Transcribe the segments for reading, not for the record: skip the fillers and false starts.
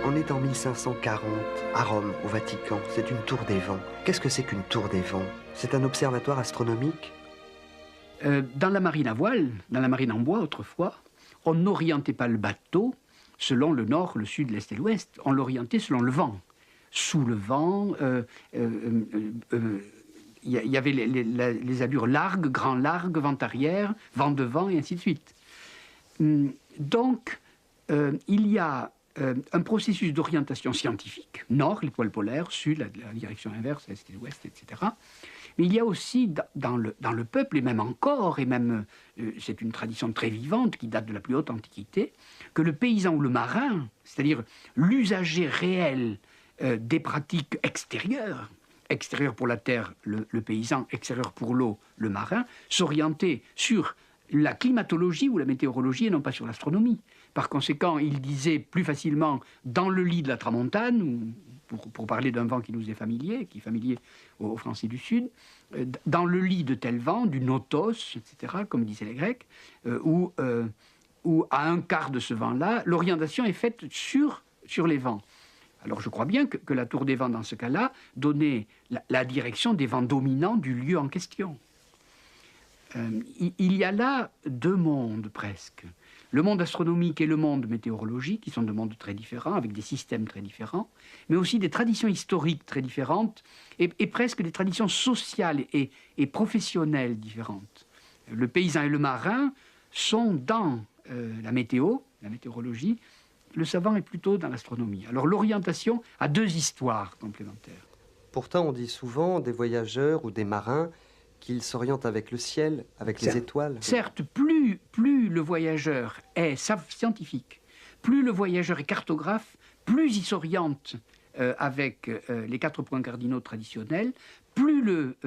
On est en 1540, à Rome, au Vatican. C'est une tour des vents. Qu'est-ce que c'est qu'une tour des vents? C'est un observatoire astronomique? Dans la marine à voile, dans la marine en bois autrefois, on n'orientait pas le bateau selon le nord, le sud, l'est et l'ouest. On l'orientait selon le vent. Sous le vent, il y avait les allures largues, grand largue, vent arrière, vent devant, et ainsi de suite. Donc, il y a un processus d'orientation scientifique, nord, l'étoile polaire, sud, la direction inverse, est et ouest, etc. Mais il y a aussi dans le peuple, et même encore, et même c'est une tradition très vivante qui date de la plus haute antiquité, que le paysan ou le marin, c'est-à-dire l'usager réel des pratiques extérieures, extérieures pour la terre, le paysan, extérieur pour l'eau, le marin, s'orientait sur la climatologie ou la météorologie et non pas sur l'astronomie. Par conséquent, il disait plus facilement dans le lit de la tramontane, ou pour parler d'un vent qui nous est familier, qui est familier aux Français du Sud, dans le lit de tel vent, du notos, etc., comme disaient les Grecs, ou à un quart de ce vent-là, l'orientation est faite sur les vents. Alors je crois bien que la tour des vents, dans ce cas-là, donnait la direction des vents dominants du lieu en question. Il y a là deux mondes presque. Le monde astronomique et le monde météorologique, qui sont deux mondes très différents, avec des systèmes très différents, mais aussi des traditions historiques très différentes, et presque des traditions sociales et professionnelles différentes. Le paysan et le marin sont dans la météorologie, le savant est plutôt dans l'astronomie. Alors l'orientation a deux histoires complémentaires. Pourtant, on dit souvent des voyageurs ou des marins qu'ils s'orientent avec le ciel, avec les étoiles. Certes, plus le voyageur est scientifique, plus le voyageur est cartographe, plus il s'oriente avec les 4 points cardinaux traditionnels, plus le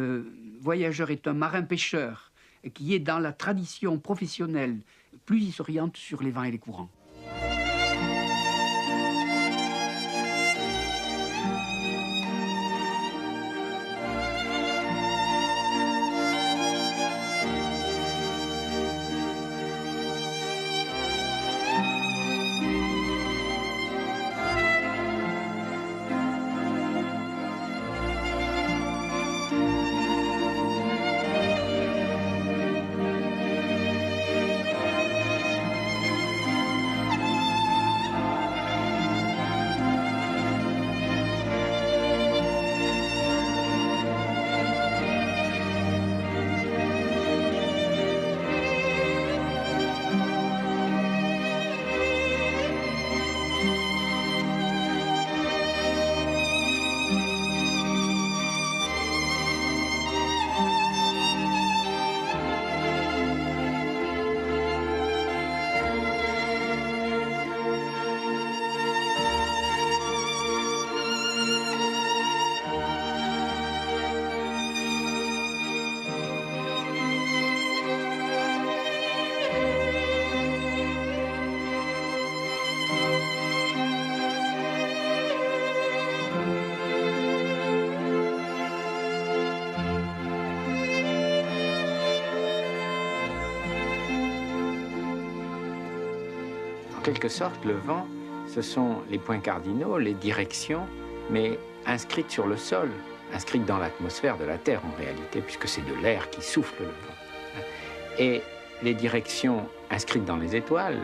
voyageur est un marin-pêcheur qui est dans la tradition professionnelle, plus il s'oriente sur les vents et les courants. En quelque sorte, le vent, ce sont les points cardinaux, les directions, mais inscrites sur le sol. inscrites dans l'atmosphère de la Terre en réalité, puisque c'est de l'air qui souffle le vent. Et les directions inscrites dans les étoiles,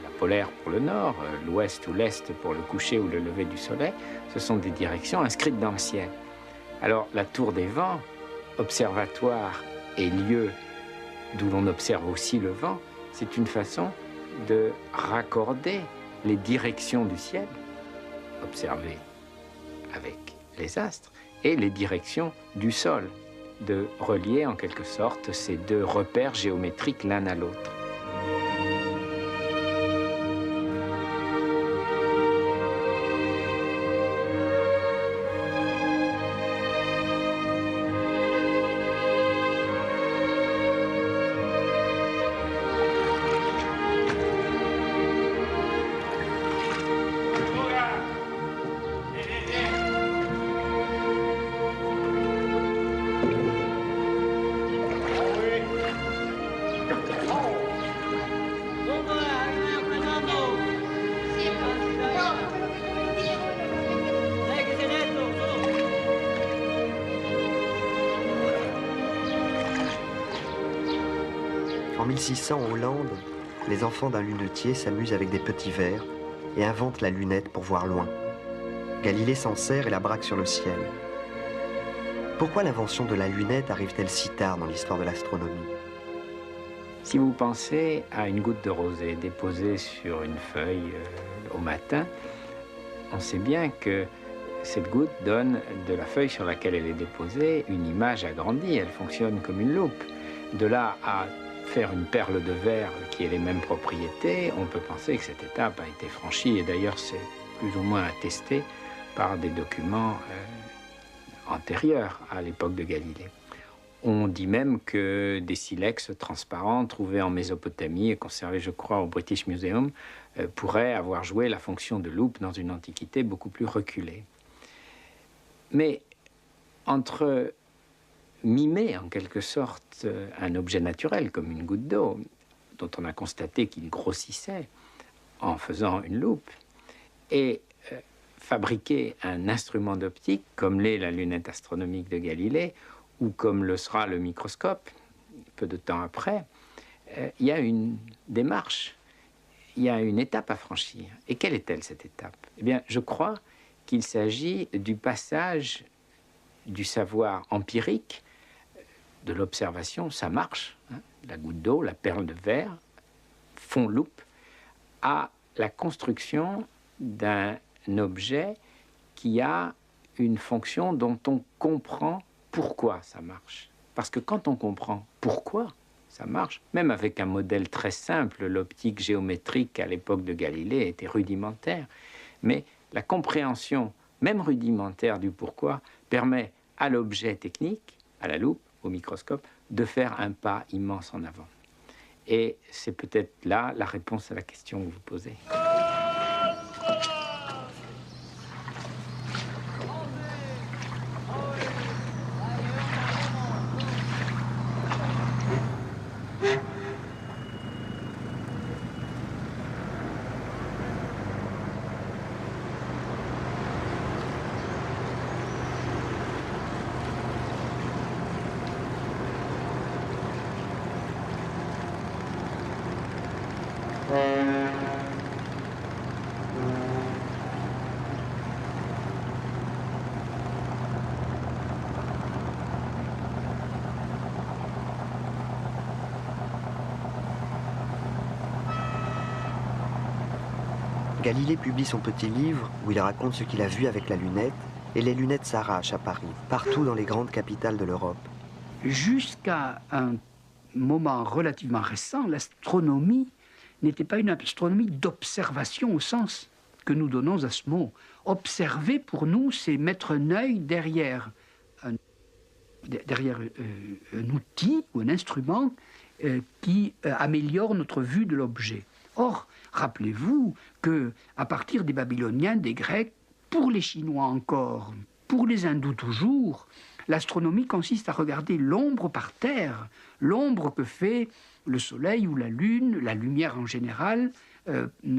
la polaire pour le nord, l'ouest ou l'est pour le coucher ou le lever du soleil, ce sont des directions inscrites dans le ciel. Alors la tour des vents, observatoire et lieu d'où l'on observe aussi le vent, c'est une façon de raccorder les directions du ciel, observées avec les astres, et les directions du sol, de relier en quelque sorte ces deux repères géométriques l'un à l'autre. En 1600, en Hollande, les enfants d'un lunetier s'amusent avec des petits verres et inventent la lunette pour voir loin. Galilée s'en sert et la braque sur le ciel. Pourquoi l'invention de la lunette arrive-t-elle si tard dans l'histoire de l'astronomie? Si vous pensez à une goutte de rosée déposée sur une feuille au matin, on sait bien que cette goutte donne de la feuille sur laquelle elle est déposée une image agrandie, elle fonctionne comme une loupe. De là à faire une perle de verre qui ait les mêmes propriétés, on peut penser que cette étape a été franchie, et d'ailleurs c'est plus ou moins attesté par des documents antérieurs à l'époque de Galilée. On dit même que des silex transparents trouvés en Mésopotamie et conservés, je crois, au British Museum, pourraient avoir joué la fonction de loupe dans une antiquité beaucoup plus reculée. Mais entre mimer en quelque sorte un objet naturel comme une goutte d'eau, dont on a constaté qu'il grossissait en faisant une loupe, et fabriquer un instrument d'optique comme l'est la lunette astronomique de Galilée, ou comme le sera le microscope, peu de temps après, il y a une démarche, il y a une étape à franchir. Et quelle est-elle, cette étape? Eh bien, je crois qu'il s'agit du passage du savoir empirique, de l'observation, ça marche, hein, la goutte d'eau, la perle de verre, font loupe, à la construction d'un objet qui a une fonction dont on comprend pourquoi ça marche. Parce que quand on comprend pourquoi ça marche, même avec un modèle très simple, l'optique géométrique à l'époque de Galilée était rudimentaire, mais la compréhension, même rudimentaire du pourquoi, permet à l'objet technique, à la loupe, au microscope, de faire un pas immense en avant. Et c'est peut-être là la réponse à la question que vous posez. Galilée publie son petit livre où il raconte ce qu'il a vu avec la lunette, et les lunettes s'arrachent à Paris, partout dans les grandes capitales de l'Europe. Jusqu'à un moment relativement récent, l'astronomie n'était pas une astronomie d'observation au sens que nous donnons à ce mot. Observer, pour nous, c'est mettre un œil derrière un outil ou un instrument qui améliore notre vue de l'objet. Or, rappelez-vous qu'à partir des Babyloniens, des Grecs, pour les Chinois encore, pour les Hindous toujours, l'astronomie consiste à regarder l'ombre par terre, l'ombre que fait le Soleil ou la Lune, la lumière en général,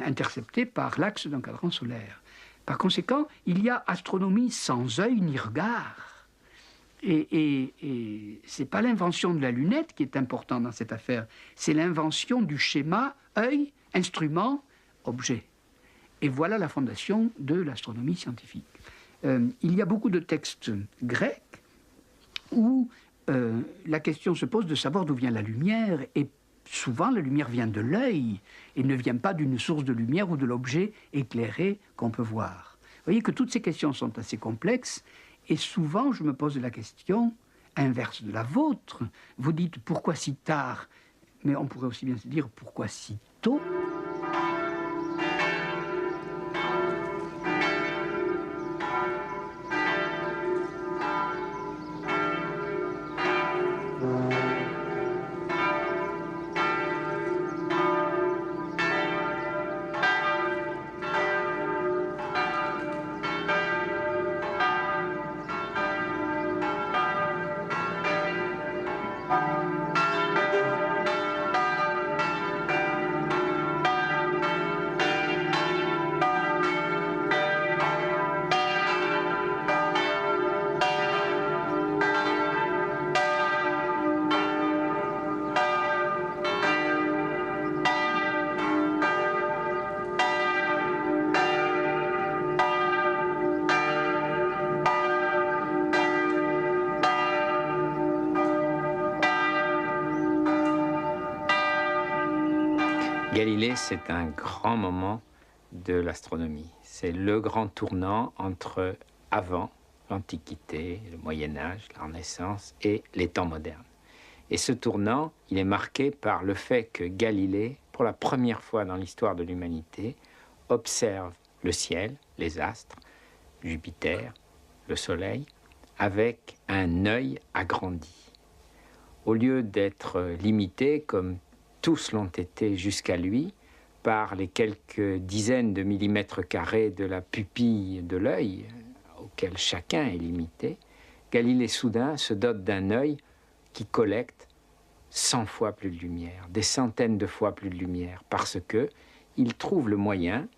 interceptée par l'axe d'un cadran solaire. Par conséquent, il y a astronomie sans œil ni regard. Et ce n'est pas l'invention de la lunette qui est importante dans cette affaire, c'est l'invention du schéma œil, instrument, objet. Et voilà la fondation de l'astronomie scientifique. Il y a beaucoup de textes grecs où la question se pose de savoir d'où vient la lumière, et souvent la lumière vient de l'œil et ne vient pas d'une source de lumière ou de l'objet éclairé qu'on peut voir. Vous voyez que toutes ces questions sont assez complexes, et souvent je me pose la question inverse de la vôtre. Vous dites pourquoi si tard, mais on pourrait aussi bien se dire pourquoi si tôt. Galilée, c'est un grand moment de l'astronomie. C'est le grand tournant entre avant l'Antiquité, le Moyen-Âge, la Renaissance et les temps modernes. Et ce tournant, il est marqué par le fait que Galilée, pour la première fois dans l'histoire de l'humanité, observe le ciel, les astres, Jupiter, le Soleil, avec un œil agrandi. Au lieu d'être limité, comme tous l'ont été jusqu'à lui, par les quelques dizaines de millimètres carrés de la pupille de l'œil, auquel chacun est limité, Galilée soudain se dote d'un œil qui collecte 100 fois plus de lumière, des centaines de fois plus de lumière, parce que il trouve le moyen,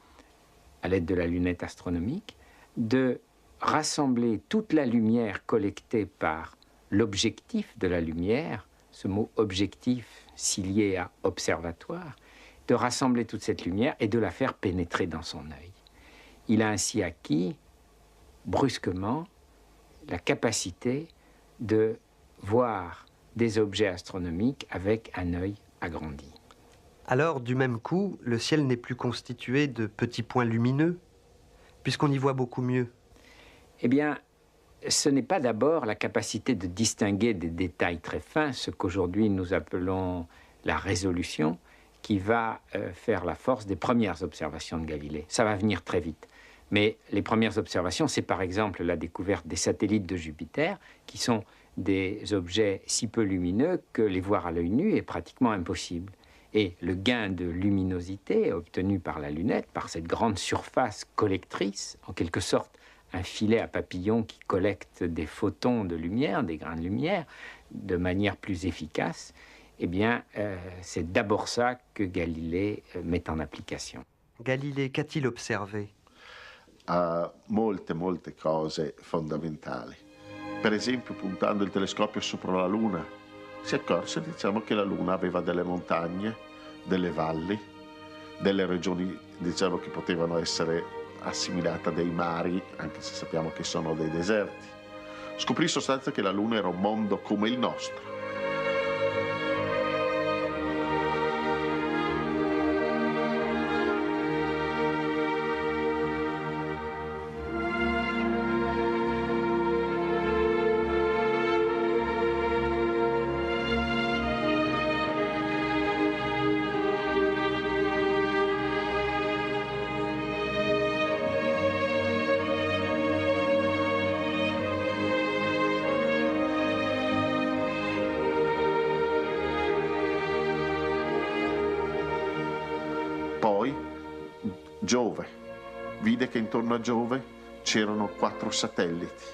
à l'aide de la lunette astronomique, de rassembler toute la lumière collectée par l'objectif de la lumière, ce mot objectif si lié à observatoire, de rassembler toute cette lumière et de la faire pénétrer dans son œil. Il a ainsi acquis, brusquement, la capacité de voir des objets astronomiques avec un œil agrandi. Alors, du même coup, le ciel n'est plus constitué de petits points lumineux, puisqu'on y voit beaucoup mieux. Eh bien, ce n'est pas d'abord la capacité de distinguer des détails très fins, ce qu'aujourd'hui nous appelons la résolution, qui va faire la force des premières observations de Galilée. Ça va venir très vite. Mais les premières observations, c'est par exemple la découverte des satellites de Jupiter, qui sont des objets si peu lumineux que les voir à l'œil nu est pratiquement impossible. Et le gain de luminosité obtenu par la lunette, par cette grande surface collectrice, en quelque sorte un filet à papillon qui collecte des photons de lumière, des grains de lumière, de manière plus efficace, eh bien, c'est d'abord ça que Galilée met en application. Galilée, qu'a-t-il observé? Molte cose fondamentali. Per esempio, puntando il telescopio sopra la Luna, si accorse, diciamo, che la Luna aveva delle montagne, delle valli, delle regioni, diciamo, che potevano essere assimilate a dei mari, anche se sappiamo che sono dei deserti. Scoprì in sostanza che la Luna era un mondo come il nostro. Poi Giove, vide che intorno a Giove c'erano 4 satelliti,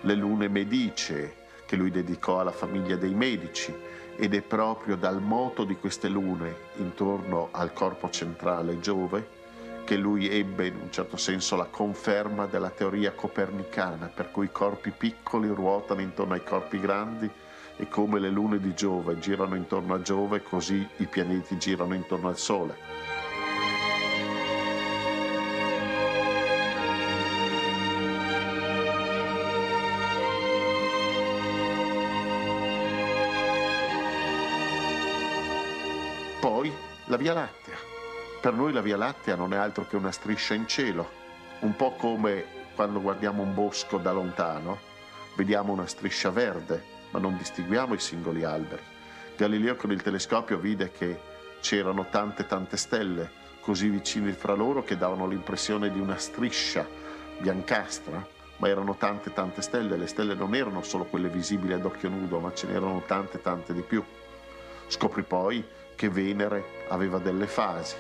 le lune medicee che lui dedicò alla famiglia dei Medici, ed è proprio dal moto di queste lune intorno al corpo centrale Giove che lui ebbe in un certo senso la conferma della teoria copernicana, per cui i corpi piccoli ruotano intorno ai corpi grandi e come le lune di Giove girano intorno a Giove, così i pianeti girano intorno al Sole. Poi la Via Lattea. Per noi la Via Lattea non è altro che una striscia in cielo, un po' come quando guardiamo un bosco da lontano, vediamo una striscia verde, ma non distinguiamo i singoli alberi. Galileo con il telescopio vide che c'erano tante stelle, così vicine fra loro che davano l'impressione di una striscia biancastra, ma erano tante stelle. Le stelle non erano solo quelle visibili ad occhio nudo, ma ce n'erano tante di più. Scoprì poi che Venere aveva delle fasi.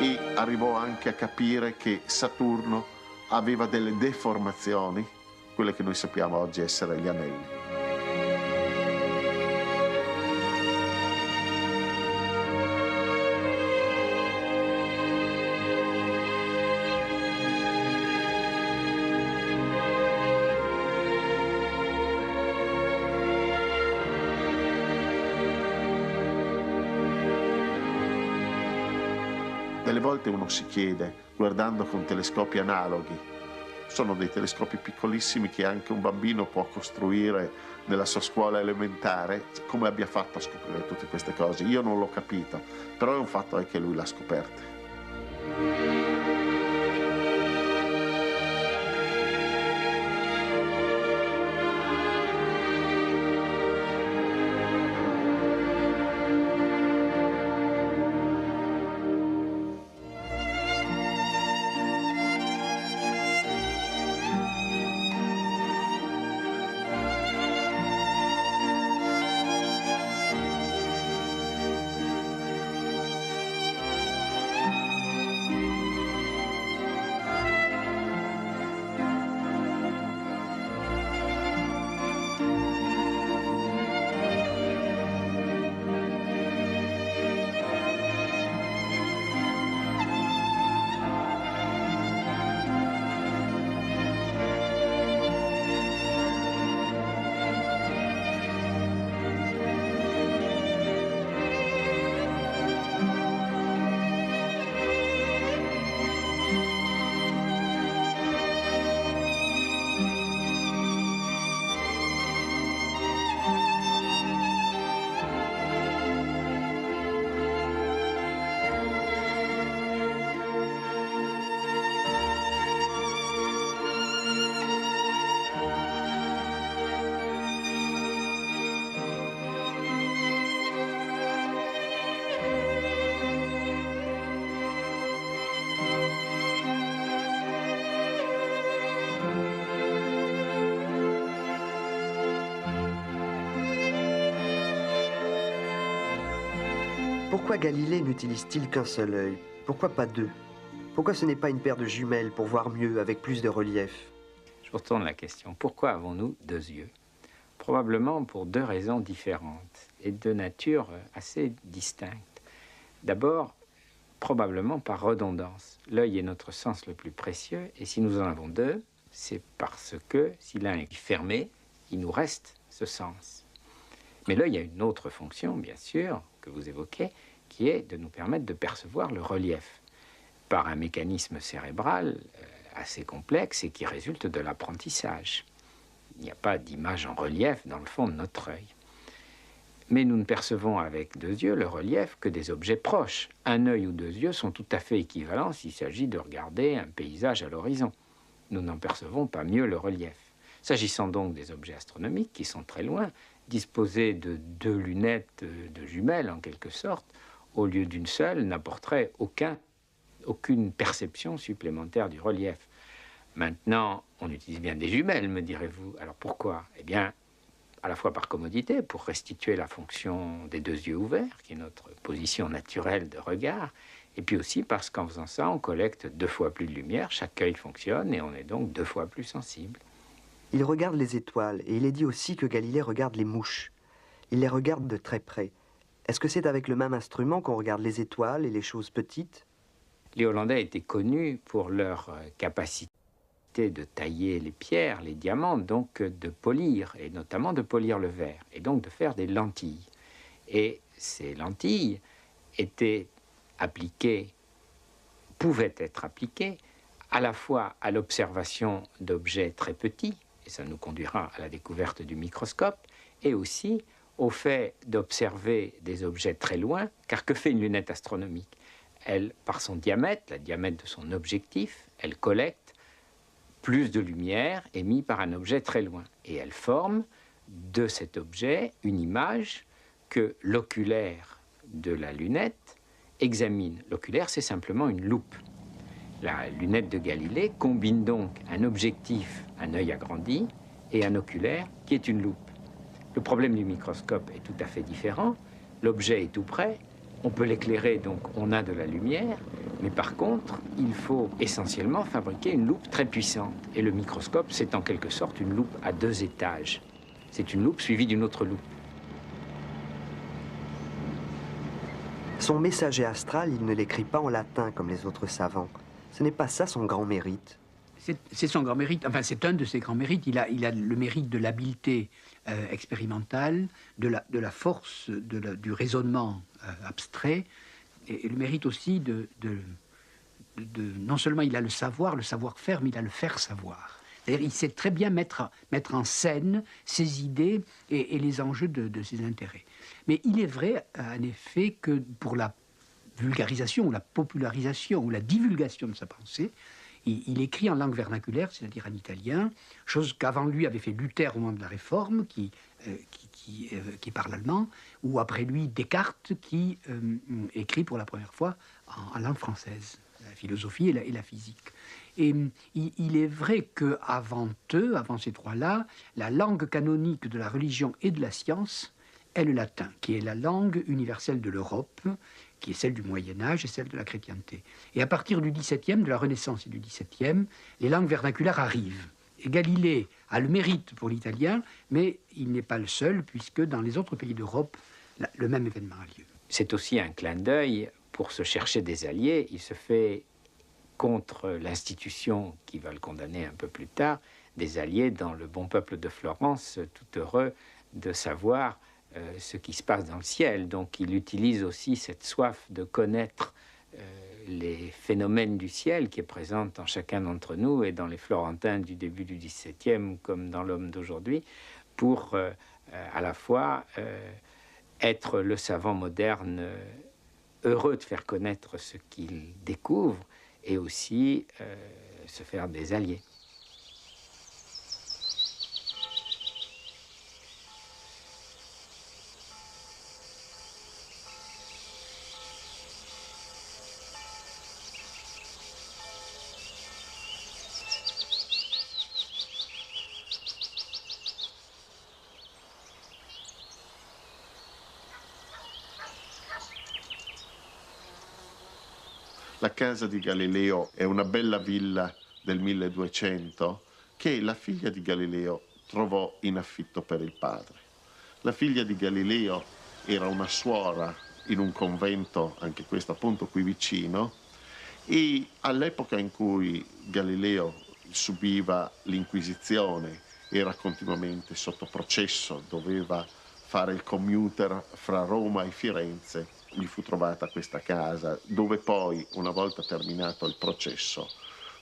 E arrivò anche a capire che Saturno aveva delle deformazioni, quelle che noi sappiamo oggi essere gli anelli. Delle volte uno si chiede, guardando con telescopi analoghi, sono dei telescopi piccolissimi che anche un bambino può costruire nella sua scuola elementare, come abbia fatto a scoprire tutte queste cose. Io non l'ho capito, però è un fatto che lui l'ha scoperta. Pourquoi Galilée n'utilise-t-il qu'un seul œil? Pourquoi pas deux? Pourquoi ce n'est pas une paire de jumelles pour voir mieux, avec plus de relief? Je retourne la question. Pourquoi avons-nous deux yeux? Probablement pour deux raisons différentes et de nature assez distincte. D'abord, probablement par redondance. L'œil est notre sens le plus précieux et si nous en avons deux, c'est parce que si l'un est fermé, il nous reste ce sens. Mais l'œil a une autre fonction, bien sûr, que vous évoquez, qui est de nous permettre de percevoir le relief par un mécanisme cérébral assez complexe et qui résulte de l'apprentissage. Il n'y a pas d'image en relief dans le fond de notre œil. Mais nous ne percevons avec deux yeux le relief que des objets proches. Un œil ou deux yeux sont tout à fait équivalents s'il s'agit de regarder un paysage à l'horizon. Nous n'en percevons pas mieux le relief. S'agissant donc des objets astronomiques qui sont très loin, disposer de deux lunettes de jumelles en quelque sorte, au lieu d'une seule, n'apporterait aucune perception supplémentaire du relief. Maintenant, on utilise bien des jumelles, me direz-vous. Alors pourquoi? Eh bien, à la fois par commodité, pour restituer la fonction des deux yeux ouverts, qui est notre position naturelle de regard, et puis aussi parce qu'en faisant ça, on collecte 2 fois plus de lumière, chaque œil fonctionne, et on est donc 2 fois plus sensible. Il regarde les étoiles et il est dit aussi que Galilée regarde les mouches. Il les regarde de très près. Est-ce que c'est avec le même instrument qu'on regarde les étoiles et les choses petites? Les Hollandais étaient connus pour leur capacité de tailler les pierres, les diamants, donc de polir, et notamment de polir le verre, et donc de faire des lentilles. Et ces lentilles étaient appliquées, pouvaient être appliquées, à la fois à l'observation d'objets très petits, et ça nous conduira à la découverte du microscope, et aussi au fait d'observer des objets très loin, car que fait une lunette astronomique? Elle, par son diamètre, le diamètre de son objectif, elle collecte plus de lumière émise par un objet très loin. Et elle forme de cet objet une image que l'oculaire de la lunette examine. L'oculaire, c'est simplement une loupe. La lunette de Galilée combine donc un objectif, un œil agrandi, et un oculaire qui est une loupe. Le problème du microscope est tout à fait différent. L'objet est tout près, on peut l'éclairer, donc on a de la lumière, mais par contre, il faut essentiellement fabriquer une loupe très puissante. Et le microscope, c'est en quelque sorte une loupe à 2 étages. C'est une loupe suivie d'une autre loupe. Son messager astral, il ne l'écrit pas en latin comme les autres savants. Ce n'est pas ça son grand mérite. C'est son grand mérite, enfin c'est un de ses grands mérites. Il a le mérite de l'habileté expérimentale, de la force du raisonnement abstrait, et le mérite aussi non seulement il a le savoir-faire, mais il a le faire savoir. C'est-à-dire il sait très bien mettre en scène ses idées et les enjeux de ses intérêts. Mais il est vrai, en effet, que pour la vulgarisation ou la popularisation ou la divulgation de sa pensée, il écrit en langue vernaculaire, c'est-à-dire en italien, chose qu'avant lui avait fait Luther au moment de la Réforme, qui parle allemand, ou après lui Descartes, qui écrit pour la première fois en langue française, la philosophie et la physique. Et il est vrai qu'avant eux, avant ces trois-là, la langue canonique de la religion et de la science est le latin, qui est la langue universelle de l'Europe, qui est celle du Moyen-Âge et celle de la chrétienté. Et à partir du XVIIe, de la Renaissance et du XVIIe, les langues vernaculaires arrivent. Et Galilée a le mérite pour l'italien, mais il n'est pas le seul, puisque dans les autres pays d'Europe, le même événement a lieu. C'est aussi un clin d'œil pour se chercher des alliés. Il se fait contre l'institution qui va le condamner un peu plus tard, des alliés dans le bon peuple de Florence, tout heureux de savoir ce qui se passe dans le ciel. Donc il utilise aussi cette soif de connaître les phénomènes du ciel qui est présente en chacun d'entre nous et dans les Florentins du début du XVIIe comme dans l'homme d'aujourd'hui, pour à la fois être le savant moderne heureux de faire connaître ce qu'il découvre et aussi se faire des alliés. La casa di Galileo è una bella villa del 1200 che la figlia di Galileo trovò in affitto per il padre. La figlia di Galileo era una suora in un convento, anche questo appunto qui vicino, e all'epoca in cui Galileo subiva l'Inquisizione, era continuamente sotto processo, doveva fare il commuter fra Roma e Firenze, gli fu trovata questa casa, dove poi, una volta terminato il processo,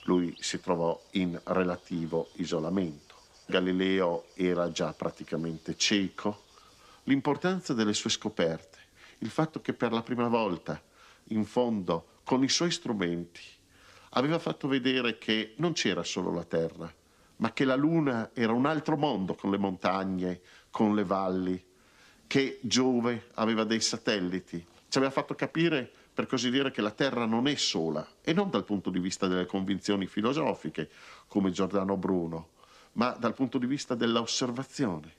lui si trovò in relativo isolamento. Galileo era già praticamente cieco. L'importanza delle sue scoperte, il fatto che per la prima volta, in fondo, con i suoi strumenti, aveva fatto vedere che non c'era solo la Terra, ma che la Luna era un altro mondo, con le montagne, con le valli, che Giove aveva dei satelliti. Ci aveva fatto capire, per così dire, che la Terra non è sola, e non dal punto di vista delle convinzioni filosofiche, come Giordano Bruno, ma dal punto di vista dell'osservazione.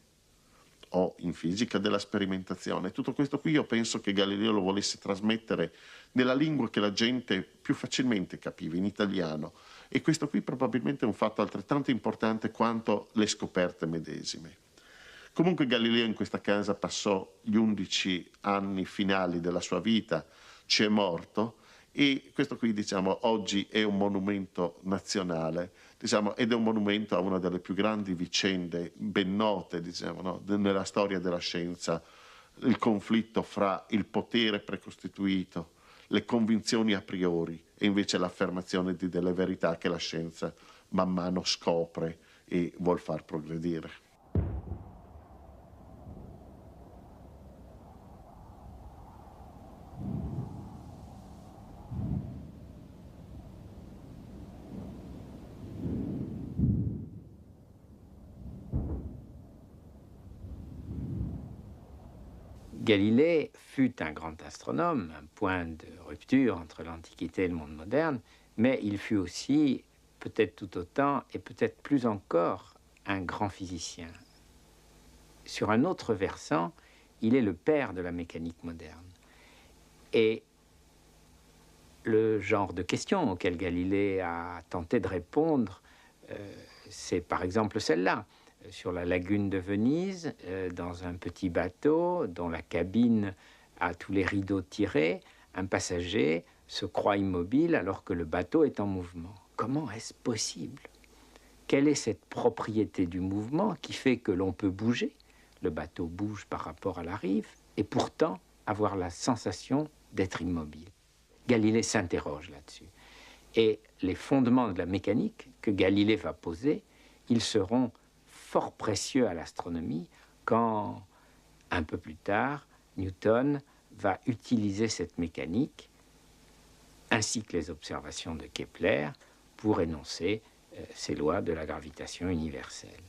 o in fisica della sperimentazione. Tutto questo qui io penso che Galileo lo volesse trasmettere nella lingua che la gente più facilmente capiva, in italiano, e questo qui probabilmente è un fatto altrettanto importante quanto le scoperte medesime. Comunque Galileo in questa casa passò gli 11 anni finali della sua vita, ci è morto, e questo qui, diciamo, oggi è un monumento nazionale, diciamo, ed è un monumento a una delle più grandi vicende ben note, diciamo, no, nella storia della scienza, il conflitto fra il potere precostituito, le convinzioni a priori e invece l'affermazione di delle verità che la scienza man mano scopre e vuol far progredire. Galilée fut un grand astronome, un point de rupture entre l'Antiquité et le monde moderne, mais il fut aussi, peut-être tout autant et peut-être plus encore, un grand physicien. Sur un autre versant, il est le père de la mécanique moderne. Et le genre de questions auxquelles Galilée a tenté de répondre, c'est par exemple celle-là. Sur la lagune de Venise, dans un petit bateau dont la cabine a tous les rideaux tirés, un passager se croit immobile alors que le bateau est en mouvement. Comment est-ce possible? Quelle est cette propriété du mouvement qui fait que l'on peut bouger? Le bateau bouge par rapport à la rive et pourtant avoir la sensation d'être immobile. Galilée s'interroge là-dessus. Et les fondements de la mécanique que Galilée va poser, ils seront fort précieux à l'astronomie quand, un peu plus tard, Newton va utiliser cette mécanique, ainsi que les observations de Kepler, pour énoncer ces lois de la gravitation universelle.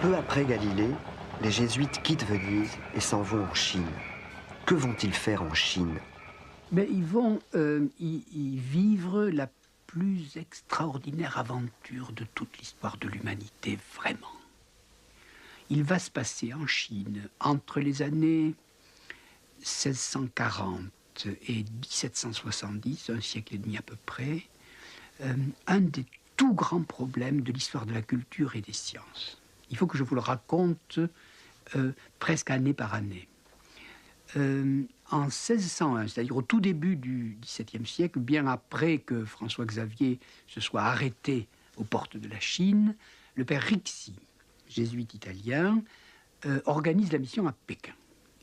Peu après Galilée, les jésuites quittent Venise et s'en vont en Chine. Que vont-ils faire en Chine? Mais ils vont y vivre la plus extraordinaire aventure de toute l'histoire de l'humanité, vraiment. Il va se passer en Chine, entre les années 1640 et 1770, un siècle et demi à peu près, un des tout grands problèmes de l'histoire de la culture et des sciences. Il faut que je vous le raconte presque année par année. En 1601, c'est-à-dire au tout début du XVIIe siècle, bien après que François Xavier se soit arrêté aux portes de la Chine, le père Rixi, jésuite italien, organise la mission à Pékin.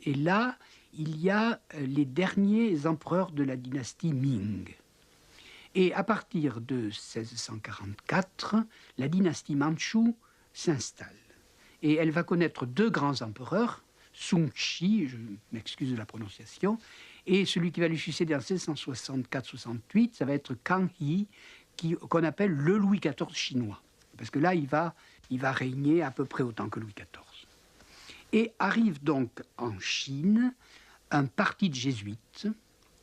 Et là, il y a les derniers empereurs de la dynastie Ming. Et à partir de 1644, la dynastie mandchoue s'installe. Et elle va connaître deux grands empereurs, Sun-Chi, je m'excuse de la prononciation, et celui qui va lui succéder en 1664-68, ça va être Kang He, qu'on appelle le Louis XIV chinois. Parce que là, il va régner à peu près autant que Louis XIV. Et arrive donc en Chine un parti de jésuites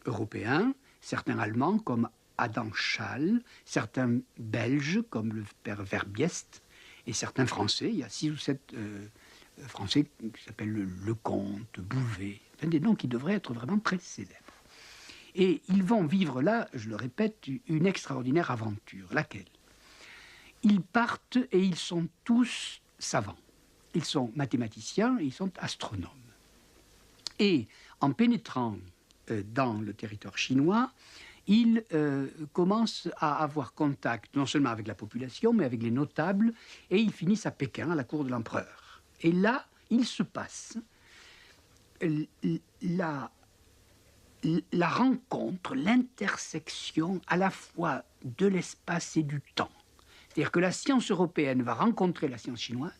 européens, certains allemands comme Adam Schall, certains belges comme le père Verbiest, et certains français. Il y a 6 ou 7 français qui s'appellent Lecomte, Bouvet, enfin des noms qui devraient être vraiment très célèbres. Et ils vont vivre là, je le répète, une extraordinaire aventure. Laquelle? Ils partent et ils sont tous savants. Ils sont mathématiciens et ils sont astronomes. Et en pénétrant dans le territoire chinois, ils commencent à avoir contact non seulement avec la population, mais avec les notables, et ils finissent à Pékin, à la cour de l'empereur. Et là, il se passe la rencontre, l'intersection à la fois de l'espace et du temps. C'est-à-dire que la science européenne va rencontrer la science chinoise,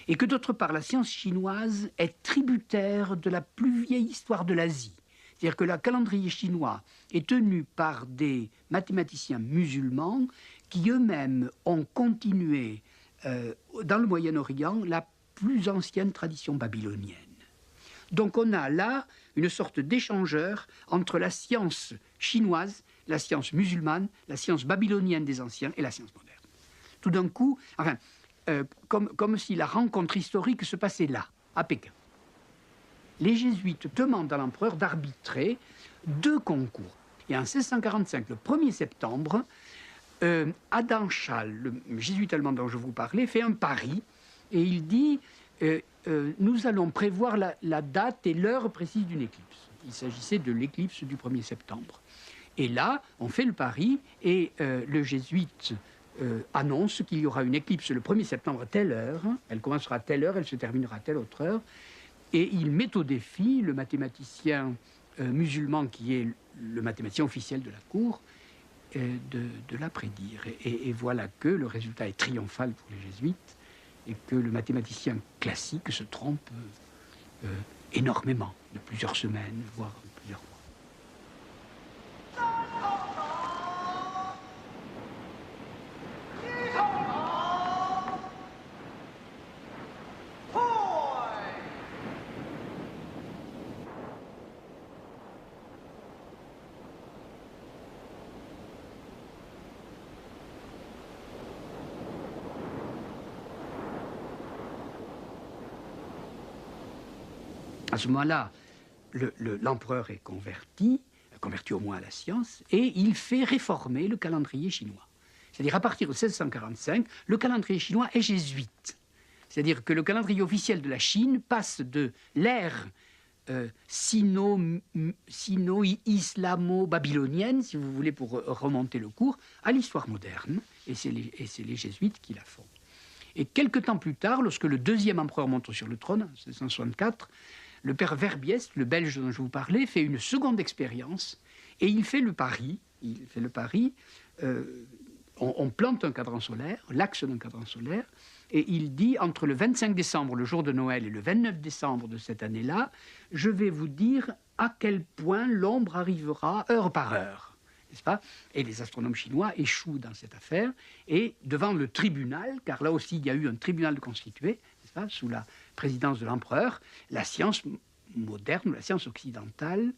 et que d'autre part, la science chinoise est tributaire de la plus vieille histoire de l'Asie. C'est-à-dire que le calendrier chinois est tenu par des mathématiciens musulmans qui eux-mêmes ont continué dans le Moyen-Orient la plus ancienne tradition babylonienne. Donc on a là une sorte d'échangeur entre la science chinoise, la science musulmane, la science babylonienne des anciens et la science moderne. Tout d'un coup, enfin, comme si la rencontre historique se passait là, à Pékin. Les jésuites demandent à l'empereur d'arbitrer 2 concours. Et en 1645, le 1er septembre, Adam Schall, le jésuite allemand dont je vous parlais, fait un pari et il dit nous allons prévoir la date et l'heure précise d'une éclipse. Il s'agissait de l'éclipse du 1er septembre. Et là, on fait le pari et le jésuite annonce qu'il y aura une éclipse le 1er septembre à telle heure. Elle commencera à telle heure, elle se terminera à telle autre heure. Et il met au défi le mathématicien musulman qui est le mathématicien officiel de la cour de la prédire. Et voilà que le résultat est triomphal pour les jésuites et que le mathématicien classique se trompe énormément, de plusieurs semaines, voire plusieurs mois. À ce moment-là, l'empereur est converti au moins à la science, et il fait réformer le calendrier chinois. C'est-à-dire à partir de 1645, le calendrier chinois est jésuite. C'est-à-dire que le calendrier officiel de la Chine passe de l'ère sino-islamo-babylonienne, si vous voulez, pour remonter le cours, à l'histoire moderne, et c'est les jésuites qui la font. Et quelque temps plus tard, lorsque le 2e empereur monte sur le trône, en 1664, le père Verbiest, le Belge dont je vous parlais, fait une seconde expérience et il fait le pari. On plante un cadran solaire, l'axe d'un cadran solaire, et il dit entre le 25 décembre, le jour de Noël, et le 29 décembre de cette année-là, je vais vous dire à quel point l'ombre arrivera heure par heure. N'est-ce pas? Et les astronomes chinois échouent dans cette affaire, et devant le tribunal, car là aussi il y a eu un tribunal constitué, n'est-ce pas, sous la présidence de l'empereur, la science moderne, la science occidentale,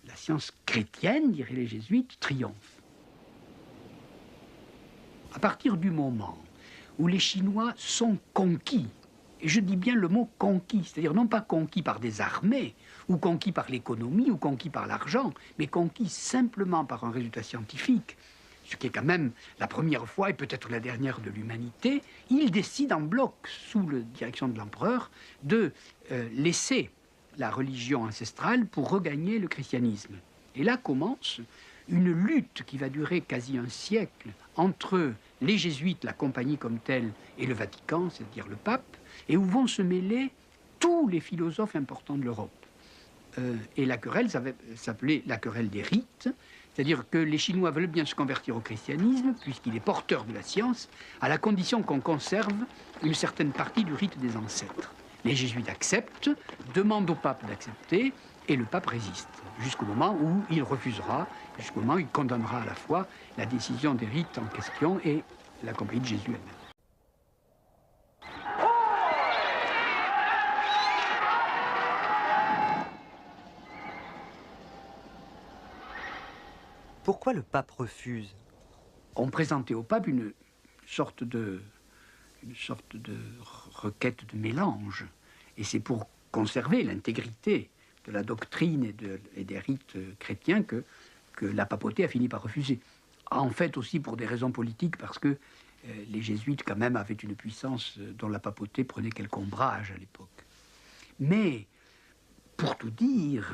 la science chrétienne, diraient les jésuites, triomphe. À partir du moment où les Chinois sont conquis, et je dis bien le mot conquis, c'est-à-dire non pas conquis par des armées, ou conquis par l'économie, ou conquis par l'argent, mais conquis simplement par un résultat scientifique, ce qui est quand même la première fois et peut-être la dernière de l'humanité, ils décident en bloc, sous la direction de l'empereur, de laisser la religion ancestrale pour regagner le christianisme. Et là commence une lutte qui va durer quasi un siècle entre les jésuites, la compagnie comme telle, et le Vatican, c'est-à-dire le pape, et où vont se mêler tous les philosophes importants de l'Europe. Et la querelle s'appelait la querelle des rites, c'est-à-dire que les Chinois veulent bien se convertir au christianisme, puisqu'il est porteur de la science, à la condition qu'on conserve une certaine partie du rite des ancêtres. Les jésuites acceptent, demandent au pape d'accepter, et le pape résiste, jusqu'au moment où il refusera, jusqu'au moment où il condamnera à la fois la décision des rites en question et la compagnie de Jésus elle-même. Pourquoi le pape refuse? On présentait au pape une sorte de requête de mélange. Et c'est pour conserver l'intégrité de la doctrine et des rites chrétiens que la papauté a fini par refuser. En fait aussi pour des raisons politiques, parce que les jésuites quand même avaient une puissance dont la papauté prenait quelque ombrage à l'époque. Mais, pour tout dire,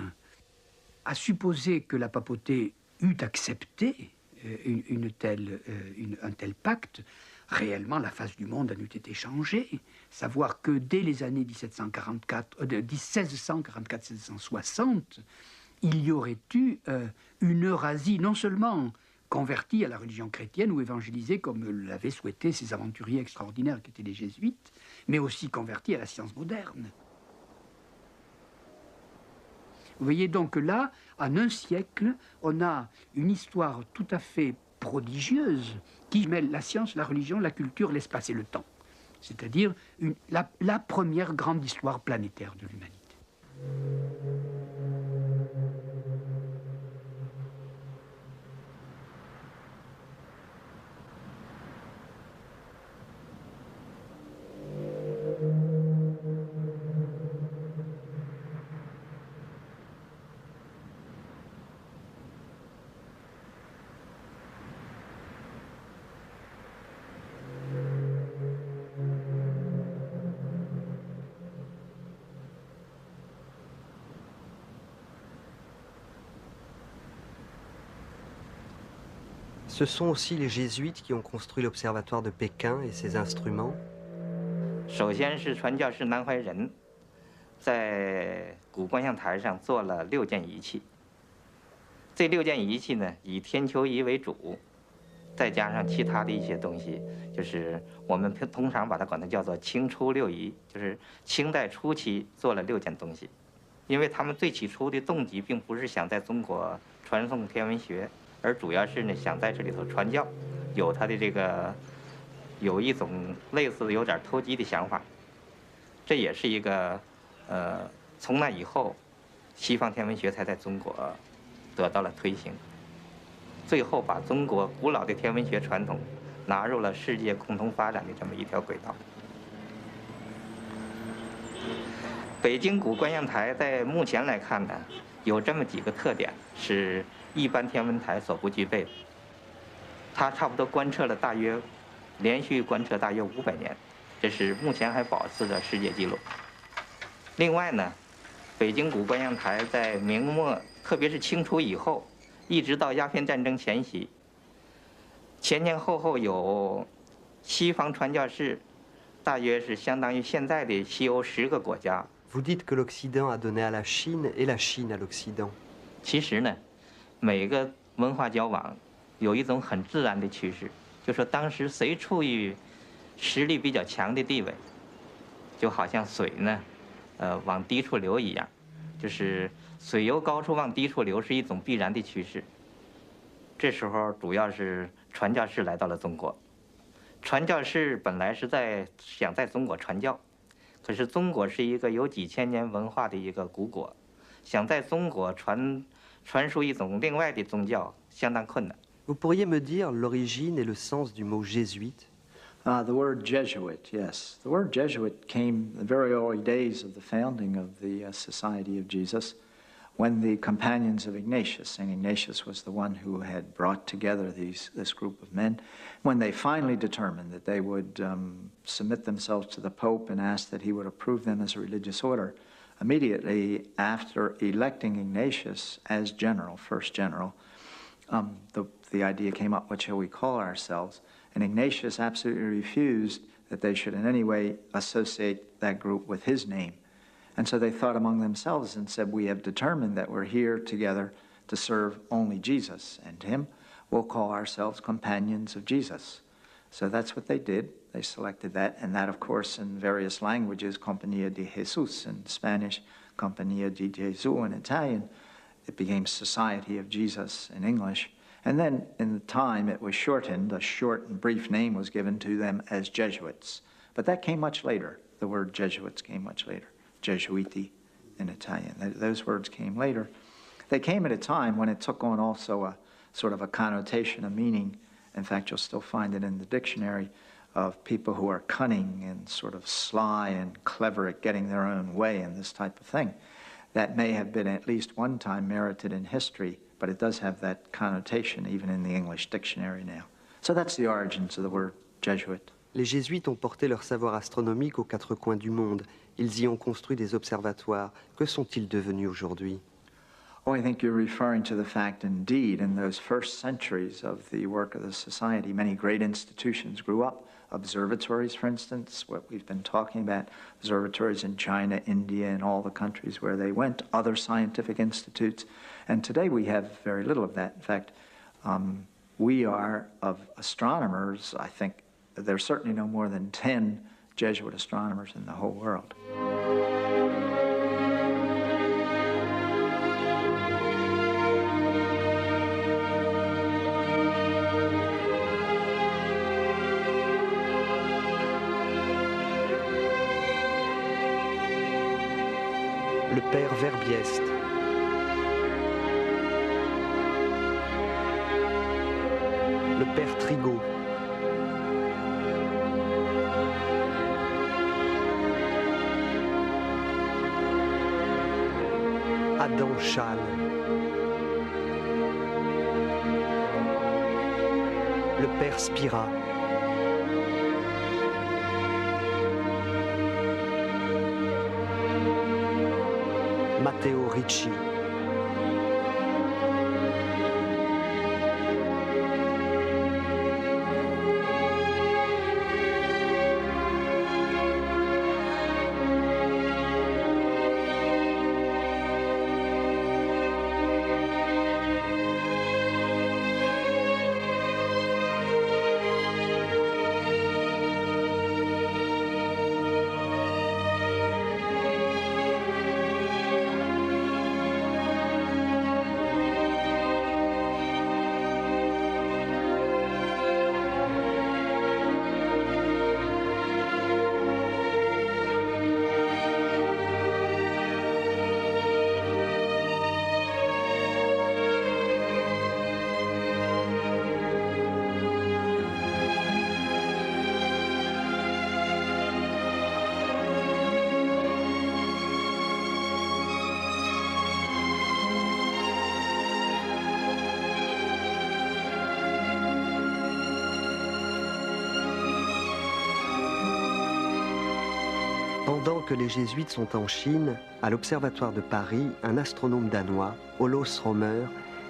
à supposer que la papauté eût accepté un tel pacte, réellement la face du monde en eût été changée. Savoir que dès les années 1644-1660, il y aurait eu une Eurasie non seulement convertie à la religion chrétienne ou évangélisée comme l'avaient souhaité ces aventuriers extraordinaires qui étaient les jésuites, mais aussi convertie à la science moderne. Vous voyez donc là, en un siècle, on a une histoire tout à fait prodigieuse qui mêle la science, la religion, la culture, l'espace et le temps. C'est-à-dire la première grande histoire planétaire de l'humanité. Ce sont aussi les jésuites qui ont construit l'observatoire de Pékin et ses instruments. 首先是传教士南怀仁在古观象台上做了6件仪器，这6件仪器呢以天球仪为主，再加上其他的一些东西，就是我们通常把它管它叫做清初6仪，就是清代初期做了6件东西。因为他们最起初的动机并不是想在中国传送天文学，而主要是呢想在这里头传教，有他的这个有一种类似有点投机的想法。这也是一个从那以后，西方天文学才在中国得到了推行，最后把中国古老的天文学传统纳入了世界共同发展的这么一条轨道。北京古观象台在目前来看呢，有这么几个特点是一般天文台所不具备的。它差不多观测了连续观测大约500年，这是目前还保持着世界纪录。另外呢，北京古观象台在明末，特别是清初以后，一直到鸦片战争前夕，前后有西方传教士，大约是相当于现在的西欧10个国家。Vous dites que l'Occident a donné à la Chine et la Chine à l'Occident. 其实呢，每个文化交往有一种很自然的趋势，就说当时谁处于实力比较强的地位，就好像水呢，往低处流一样，就是水由高处往低处流是一种必然的趋势。这时候主要是传教士来到了中国，传教士本来是想在中国传教。可是中国是一个有几千年文化的一个古国，想在中国传输一种另外的宗教相当困难。Vous pourriez me dire l'origine et le sens du mot jésuite? The word Jesuit, yes. The word Jesuit came in the very early days of the founding of the Society of Jesus, when the companions of Ignatius, and Ignatius was the one who had brought together this group of men, when they finally determined that they would submit themselves to the Pope and ask that he would approve them as a religious order, immediately after electing Ignatius as first general, the idea came up, what shall we call ourselves? And Ignatius absolutely refused that they should in any way associate that group with his name. And so they thought among themselves and said, we have determined that we're here together to serve only Jesus, and him we'll call ourselves companions of Jesus. So that's what they did. They selected that, and that, of course, in various languages, Compañía de Jesús in Spanish, Compañía di Gesù in Italian. It became Society of Jesus in English. And then, in the time, it was shortened. A short and brief name was given to them as Jesuits. But that came much later. The word Jesuits came much later. Gesuiti in Italian. Those words came later. They came at a time when it took on also a sort of a connotation, a meaning. In fact, you'll still find it in the dictionary, of people who are cunning and sort of sly and clever at getting their own way and this type of thing. That may have been at least one time merited in history, but it does have that connotation even in the English dictionary now. So that's the origins of the word Jesuit. Les jésuites ont porté leur savoir astronomique aux quatre coins du monde. Ils y ont construit des observatoires. Que sont-ils devenus aujourd'hui? Oh, I think you're referring to the fact, indeed, in those first centuries of the work of the Society, many great institutions grew up. Observatories, for instance, what we've been talking about, observatories in China, India, and all the countries where they went, other scientific institutes. And today we have very little of that. In fact, we are, of astronomers, I think, there's certainly no more than 10 Jesuit astronomers in the whole world. Le père Verbiest, le père Trigault, Adam Schall, le père Spira, Matteo Ricci, Pendant que les jésuites sont en Chine, à l'Observatoire de Paris, un astronome danois, Olaus Rømer,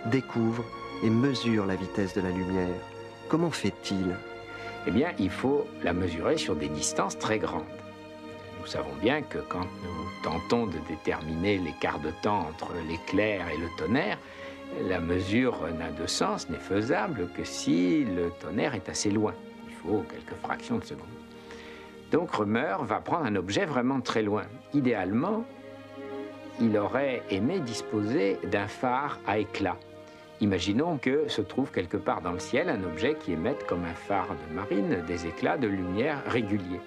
découvre et mesure la vitesse de la lumière. Comment fait-il? Eh bien, il faut la mesurer sur des distances très grandes. Nous savons bien que quand nous tentons de déterminer l'écart de temps entre l'éclair et le tonnerre, la mesure n'a de sens, n'est faisable que si le tonnerre est assez loin. Il faut quelques fractions de seconde. Donc Rømer va prendre un objet vraiment très loin. Idéalement, il aurait aimé disposer d'un phare à éclat. Imaginons que se trouve quelque part dans le ciel un objet qui émette comme un phare de marine des éclats de lumière réguliers.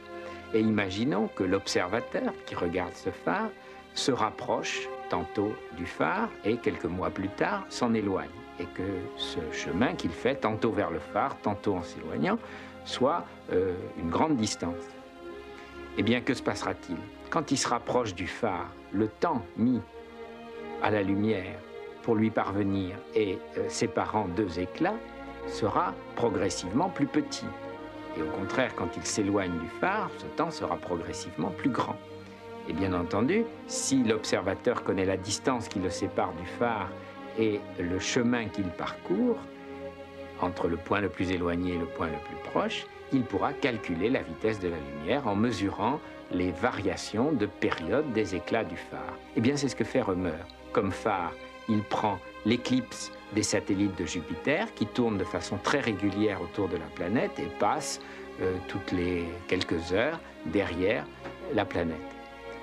Et imaginons que l'observateur qui regarde ce phare se rapproche tantôt du phare et quelques mois plus tard s'en éloigne. Et que ce chemin qu'il fait, tantôt vers le phare, tantôt en s'éloignant, soit une grande distance. Eh bien, que se passera-t-il? Quand il se rapproche du phare, le temps mis à la lumière pour lui parvenir et séparant deux éclats sera progressivement plus petit. Et au contraire, quand il s'éloigne du phare, ce temps sera progressivement plus grand. Et bien entendu, si l'observateur connaît la distance qui le sépare du phare et le chemin qu'il parcourt, entre le point le plus éloigné et le point le plus proche, il pourra calculer la vitesse de la lumière en mesurant les variations de période des éclats du phare. Eh bien, c'est ce que fait Rømer. Comme phare, il prend l'éclipse des satellites de Jupiter qui tournent de façon très régulière autour de la planète et passent toutes les quelques heures derrière la planète.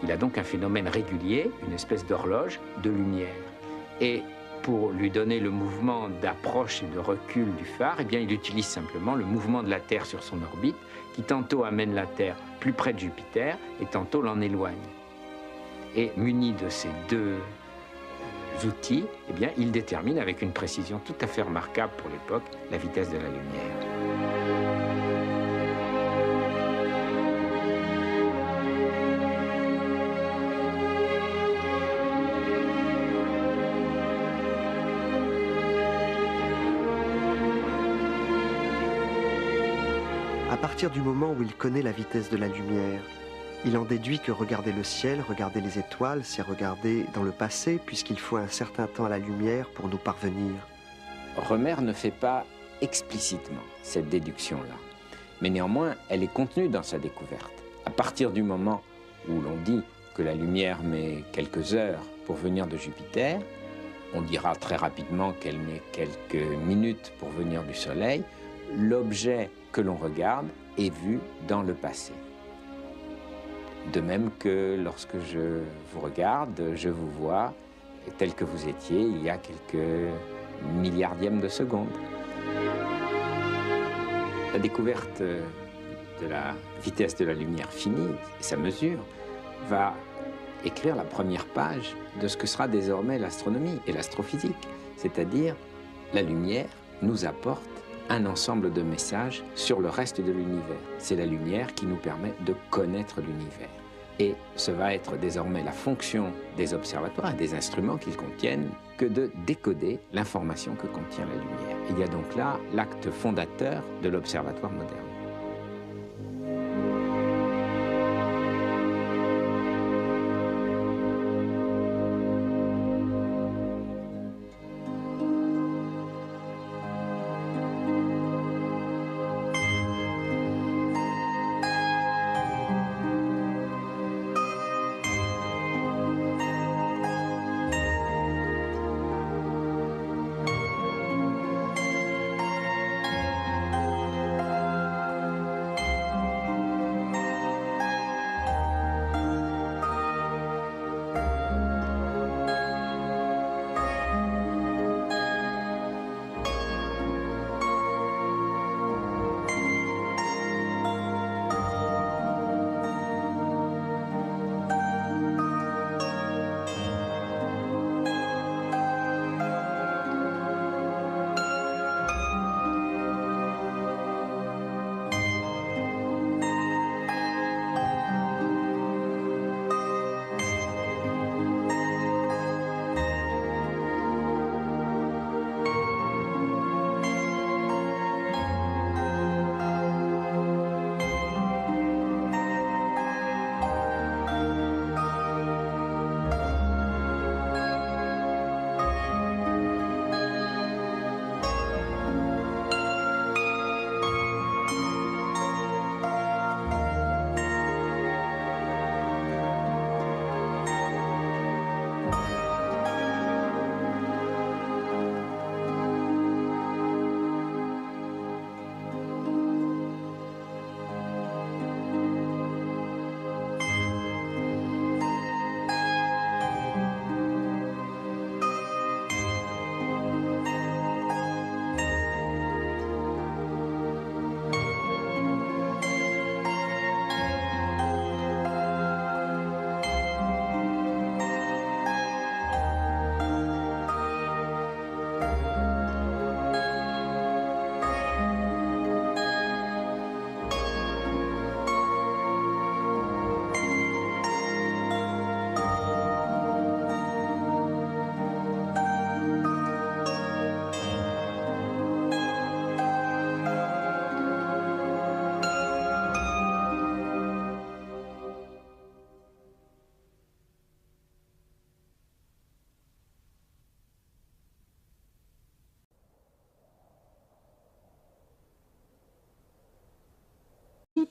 Il a donc un phénomène régulier, une espèce d'horloge de lumière. Et pour lui donner le mouvement d'approche et de recul du phare, eh bien, il utilise simplement le mouvement de la Terre sur son orbite, qui tantôt amène la Terre plus près de Jupiter et tantôt l'en éloigne. Et muni de ces deux outils, eh bien, il détermine avec une précision tout à fait remarquable pour l'époque la vitesse de la lumière. À partir du moment où il connaît la vitesse de la lumière, il en déduit que regarder le ciel, regarder les étoiles, c'est regarder dans le passé, puisqu'il faut un certain temps à la lumière pour nous parvenir. Remer ne fait pas explicitement cette déduction-là, mais néanmoins, elle est contenue dans sa découverte. À partir du moment où l'on dit que la lumière met quelques heures pour venir de Jupiter, on dira très rapidement qu'elle met quelques minutes pour venir du Soleil. L'objet que l'on regarde est vu dans le passé. De même que lorsque je vous regarde, je vous vois tel que vous étiez il y a quelques milliardièmes de seconde. La découverte de la vitesse de la lumière finie et sa mesure va écrire la première page de ce que sera désormais l'astronomie et l'astrophysique, c'est-à-dire la lumière nous apporte un ensemble de messages sur le reste de l'univers. C'est la lumière qui nous permet de connaître l'univers. Et ce va être désormais la fonction des observatoires et des instruments qu'ils contiennent que de décoder l'information que contient la lumière. Il y a donc là l'acte fondateur de l'observatoire moderne.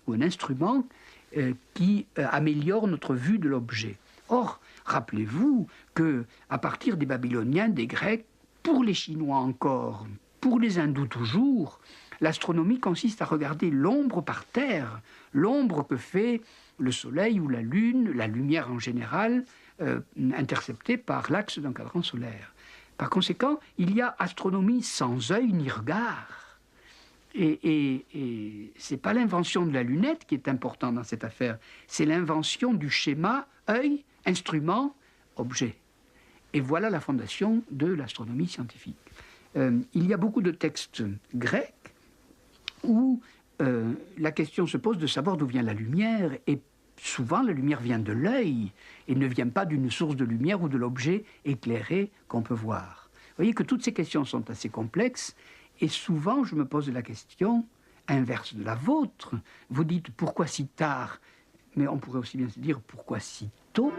Ou un instrument qui améliore notre vue de l'objet. Or, rappelez-vous qu'à partir des Babyloniens, des Grecs, pour les Chinois encore, pour les Hindous toujours, L'astronomie consiste à regarder l'ombre par terre, l'ombre que fait le Soleil ou la Lune, la lumière en général, interceptée par l'axe d'un cadran solaire. Par conséquent, il y a astronomie sans œil ni regard. Et ce n'est pas l'invention de la lunette qui est importante dans cette affaire, c'est l'invention du schéma œil, instrument, objet. Et voilà la fondation de l'astronomie scientifique. Il y a beaucoup de textes grecs où la question se pose de savoir d'où vient la lumière, et souvent la lumière vient de l'œil et ne vient pas d'une source de lumière ou de l'objet éclairé qu'on peut voir. Vous voyez que toutes ces questions sont assez complexes, et souvent je me pose la question inverse de la vôtre. Vous dites pourquoi si tard, mais on pourrait aussi bien se dire pourquoi si tôt.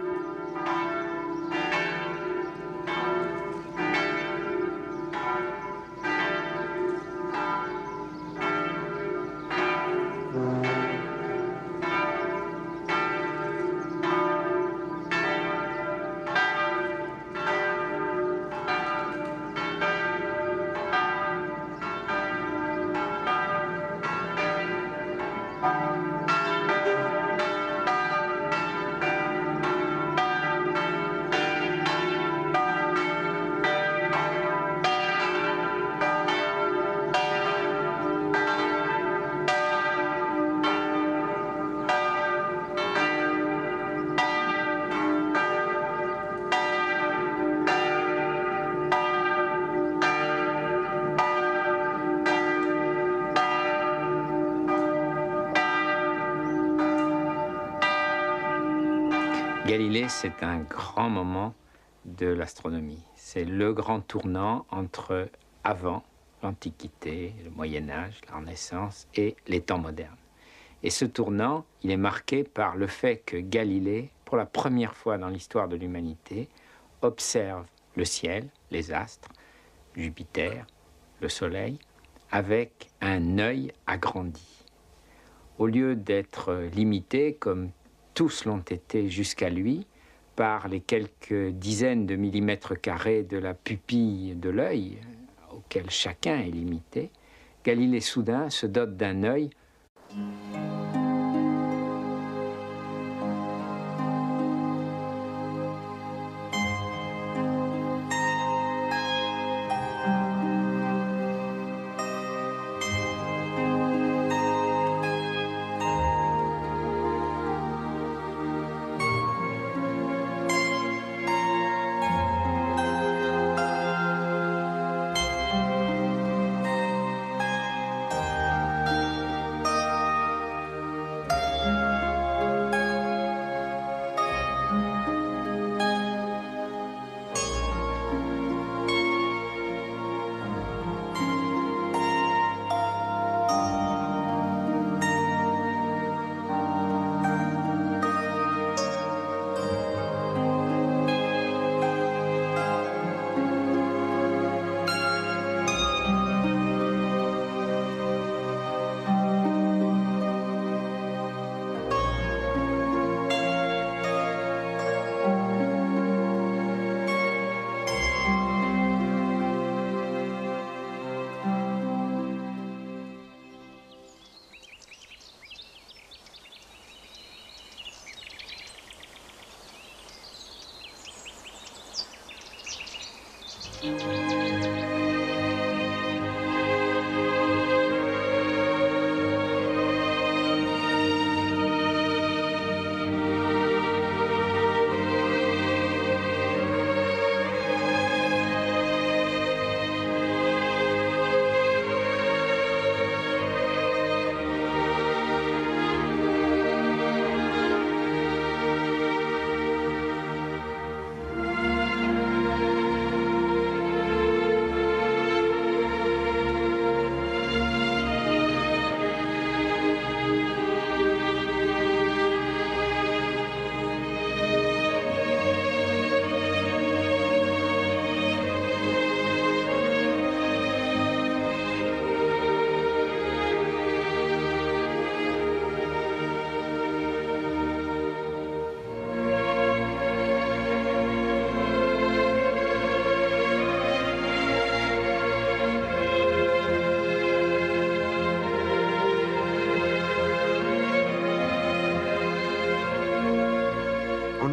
Galilée, c'est un grand moment de l'astronomie. C'est le grand tournant entre avant l'Antiquité, le Moyen-Âge, la Renaissance et les temps modernes. Et ce tournant, il est marqué par le fait que Galilée, pour la première fois dans l'histoire de l'humanité, observe le ciel, les astres, Jupiter, le Soleil, avec un œil agrandi. Au lieu d'être limité, comme tous l'ont été jusqu'à lui, par les quelques dizaines de millimètres carrés de la pupille de l'œil, auquel chacun est limité, Galilée soudain se dote d'un œil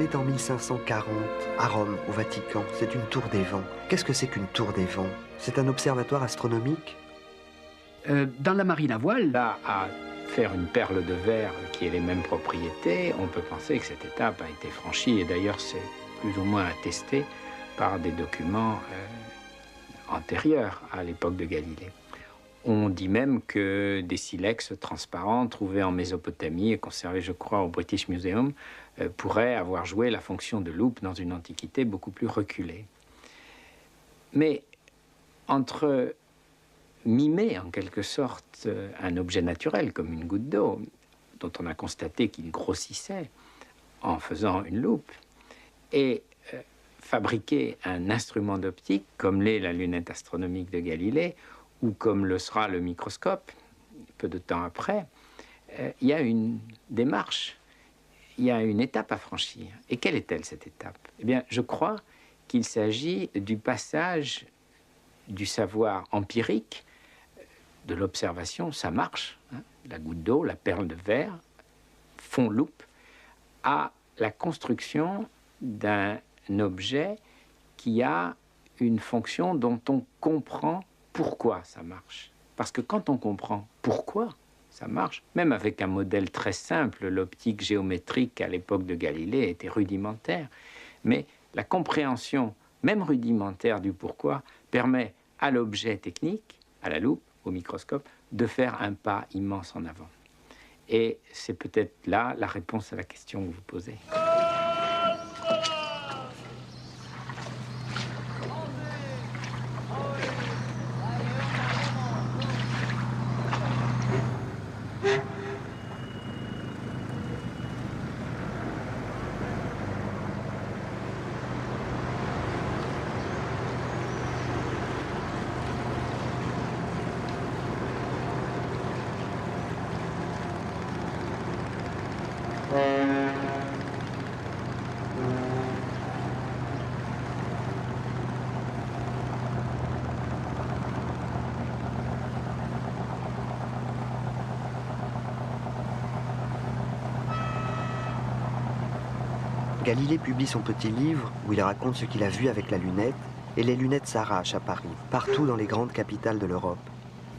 est en 1540, à Rome, au Vatican. C'est une tour des vents. Qu'est-ce que c'est qu'une tour des vents? C'est un observatoire astronomique? Dans la marine à voile, Là, à faire une perle de verre qui ait les mêmes propriétés, on peut penser que cette étape a été franchie, et d'ailleurs c'est plus ou moins attesté par des documents antérieurs à l'époque de Galilée. On dit même que des silex transparents trouvés en Mésopotamie et conservés, je crois, au British Museum, pourraient avoir joué la fonction de loupe dans une antiquité beaucoup plus reculée. Mais entre mimer en quelque sorte un objet naturel comme une goutte d'eau, dont on a constaté qu'il grossissait en faisant une loupe, et fabriquer un instrument d'optique comme l'est la lunette astronomique de Galilée, ou comme le sera le microscope, peu de temps après, il y a une démarche, il y a une étape à franchir. Et quelle est-elle, cette étape? Eh bien, je crois qu'il s'agit du passage du savoir empirique, de l'observation, ça marche, hein, la goutte d'eau, la perle de verre, font loupe, à la construction d'un objet qui a une fonction dont on comprend pourquoi ça marche. Parce que quand on comprend pourquoi ça marche, même avec un modèle très simple, l'optique géométrique à l'époque de Galilée était rudimentaire, mais la compréhension, même rudimentaire du pourquoi, permet à l'objet technique, à la loupe, au microscope, de faire un pas immense en avant. Et c'est peut-être là la réponse à la question que vous posez. Galilée publie son petit livre où il raconte ce qu'il a vu avec la lunette, et les lunettes s'arrachent à Paris, partout dans les grandes capitales de l'Europe.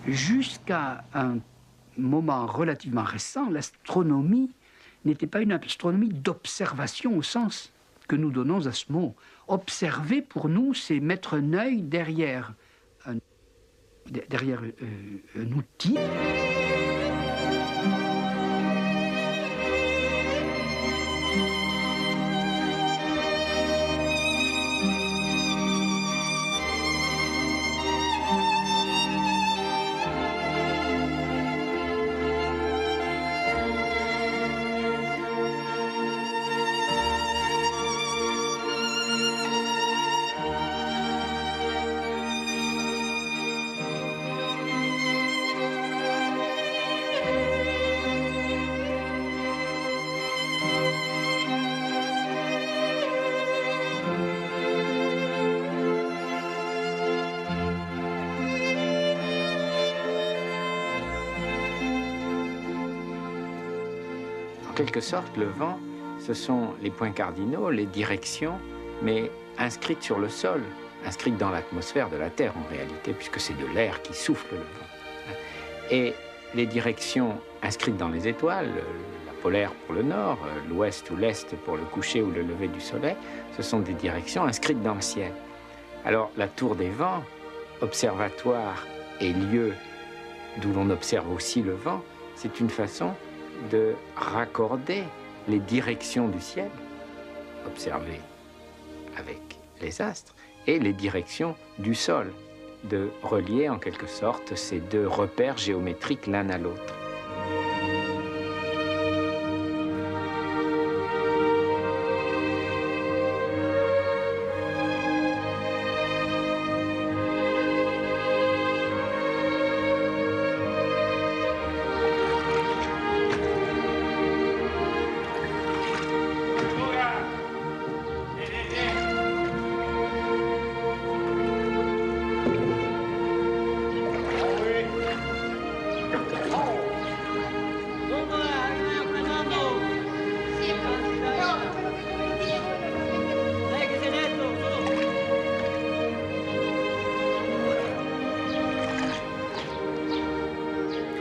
jusqu'à un moment relativement récent, l'astronomie n'était pas une astronomie d'observation au sens que nous donnons à ce mot. Observer, pour nous, c'est mettre un œil derrière un outil. En quelque sorte, le vent, ce sont les points cardinaux, les directions, mais inscrites sur le sol, inscrites dans l'atmosphère de la Terre en réalité, puisque c'est de l'air qui souffle le vent. Et les directions inscrites dans les étoiles, la polaire pour le nord, l'ouest ou l'est pour le coucher ou le lever du soleil, ce sont des directions inscrites dans le ciel. Alors la tour des vents, observatoire et lieu d'où l'on observe aussi le vent, c'est une façon de raccorder les directions du ciel, observées avec les astres, et les directions du sol, de relier en quelque sorte ces deux repères géométriques l'un à l'autre.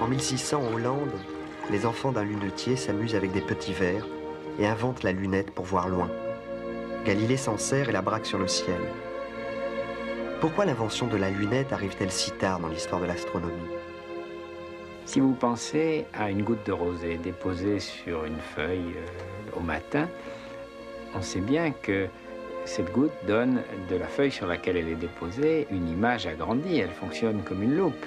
En 1600, en Hollande, les enfants d'un lunetier s'amusent avec des petits verres et inventent la lunette pour voir loin. Galilée s'en sert et la braque sur le ciel. Pourquoi l'invention de la lunette arrive-t-elle si tard dans l'histoire de l'astronomie? Si vous pensez à une goutte de rosée déposée sur une feuille au matin, on sait bien que cette goutte donne de la feuille sur laquelle elle est déposée une image agrandie. Elle fonctionne comme une loupe.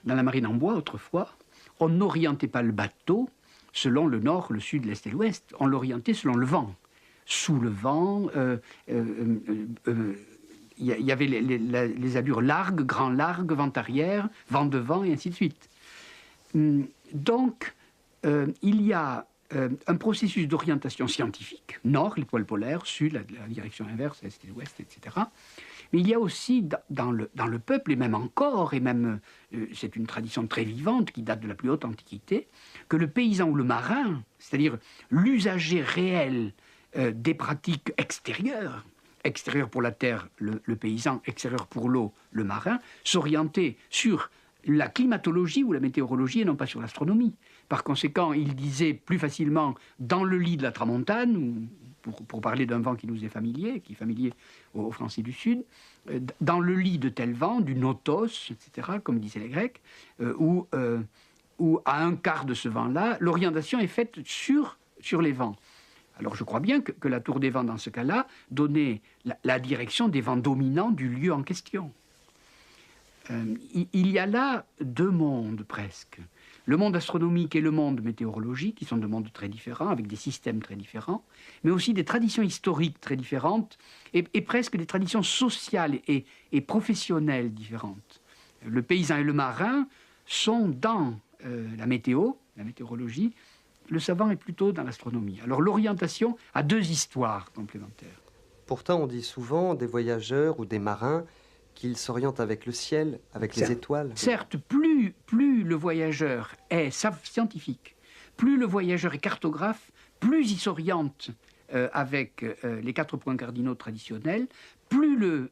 Dans la marine en bois, autrefois, on n'orientait pas le bateau selon le nord, le sud, l'est et l'ouest. On l'orientait selon le vent. Sous le vent, il y avait les allures largues, grand largue, vent arrière, vent devant, et ainsi de suite. Donc, il y a un processus d'orientation scientifique, nord, l'étoile polaire, sud, la direction inverse, est et l'ouest, etc. Mais il y a aussi dans le peuple, et même encore, et même c'est une tradition très vivante qui date de la plus haute antiquité, que le paysan ou le marin, c'est-à-dire l'usager réel des pratiques extérieures pour la terre, le paysan, extérieur pour l'eau, le marin, s'orientait sur la climatologie ou la météorologie et non pas sur l'astronomie. Par conséquent, il disait plus facilement dans le lit de la tramontane, ou pour parler d'un vent qui nous est familier, qui est familier aux Français du Sud, dans le lit de tel vent, du notos, etc., comme disaient les Grecs, où à un quart de ce vent-là, l'orientation est faite sur les vents. Alors je crois bien que la tour des vents, dans ce cas-là, donnait la direction des vents dominants du lieu en question. Il y a là deux mondes presque. Le monde astronomique et le monde météorologique, qui sont deux mondes très différents, avec des systèmes très différents, mais aussi des traditions historiques très différentes, et presque des traditions sociales et professionnelles différentes. Le paysan et le marin sont dans la météorologie, le savant est plutôt dans l'astronomie. Alors l'orientation a deux histoires complémentaires. Pourtant, on dit souvent des voyageurs ou des marins qu'ils s'orientent avec le ciel, avec les étoiles. Certes, plus le voyageur est scientifique, plus le voyageur est cartographe, plus il s'oriente avec les 4 points cardinaux traditionnels, plus le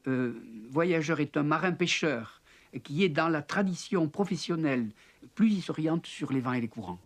voyageur est un marin-pêcheur qui est dans la tradition professionnelle, plus il s'oriente sur les vents et les courants.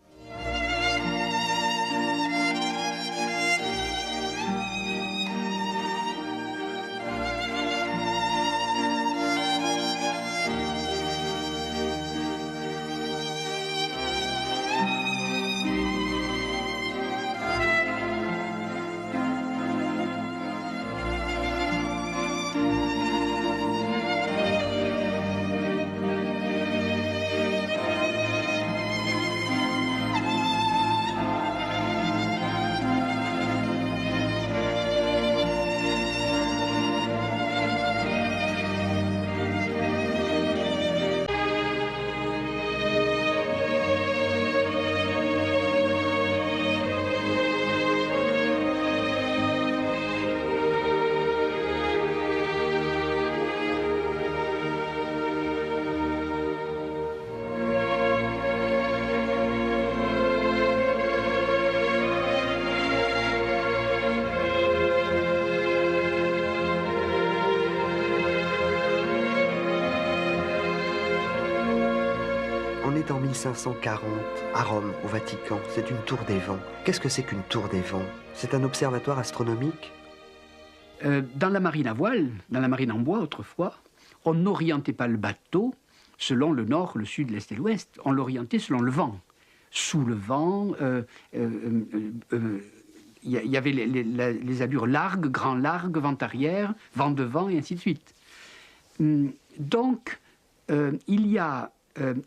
En 1540, à Rome, au Vatican, c'est une tour des vents. Qu'est-ce que c'est qu'une tour des vents? C'est un observatoire astronomique? Dans la marine à voile, dans la marine en bois autrefois, on n'orientait pas le bateau selon le nord, le sud, l'est et l'ouest. On l'orientait selon le vent. Sous le vent, il y avait les allures largues, grand largue, vent arrière, vent devant, et ainsi de suite. Donc, il y a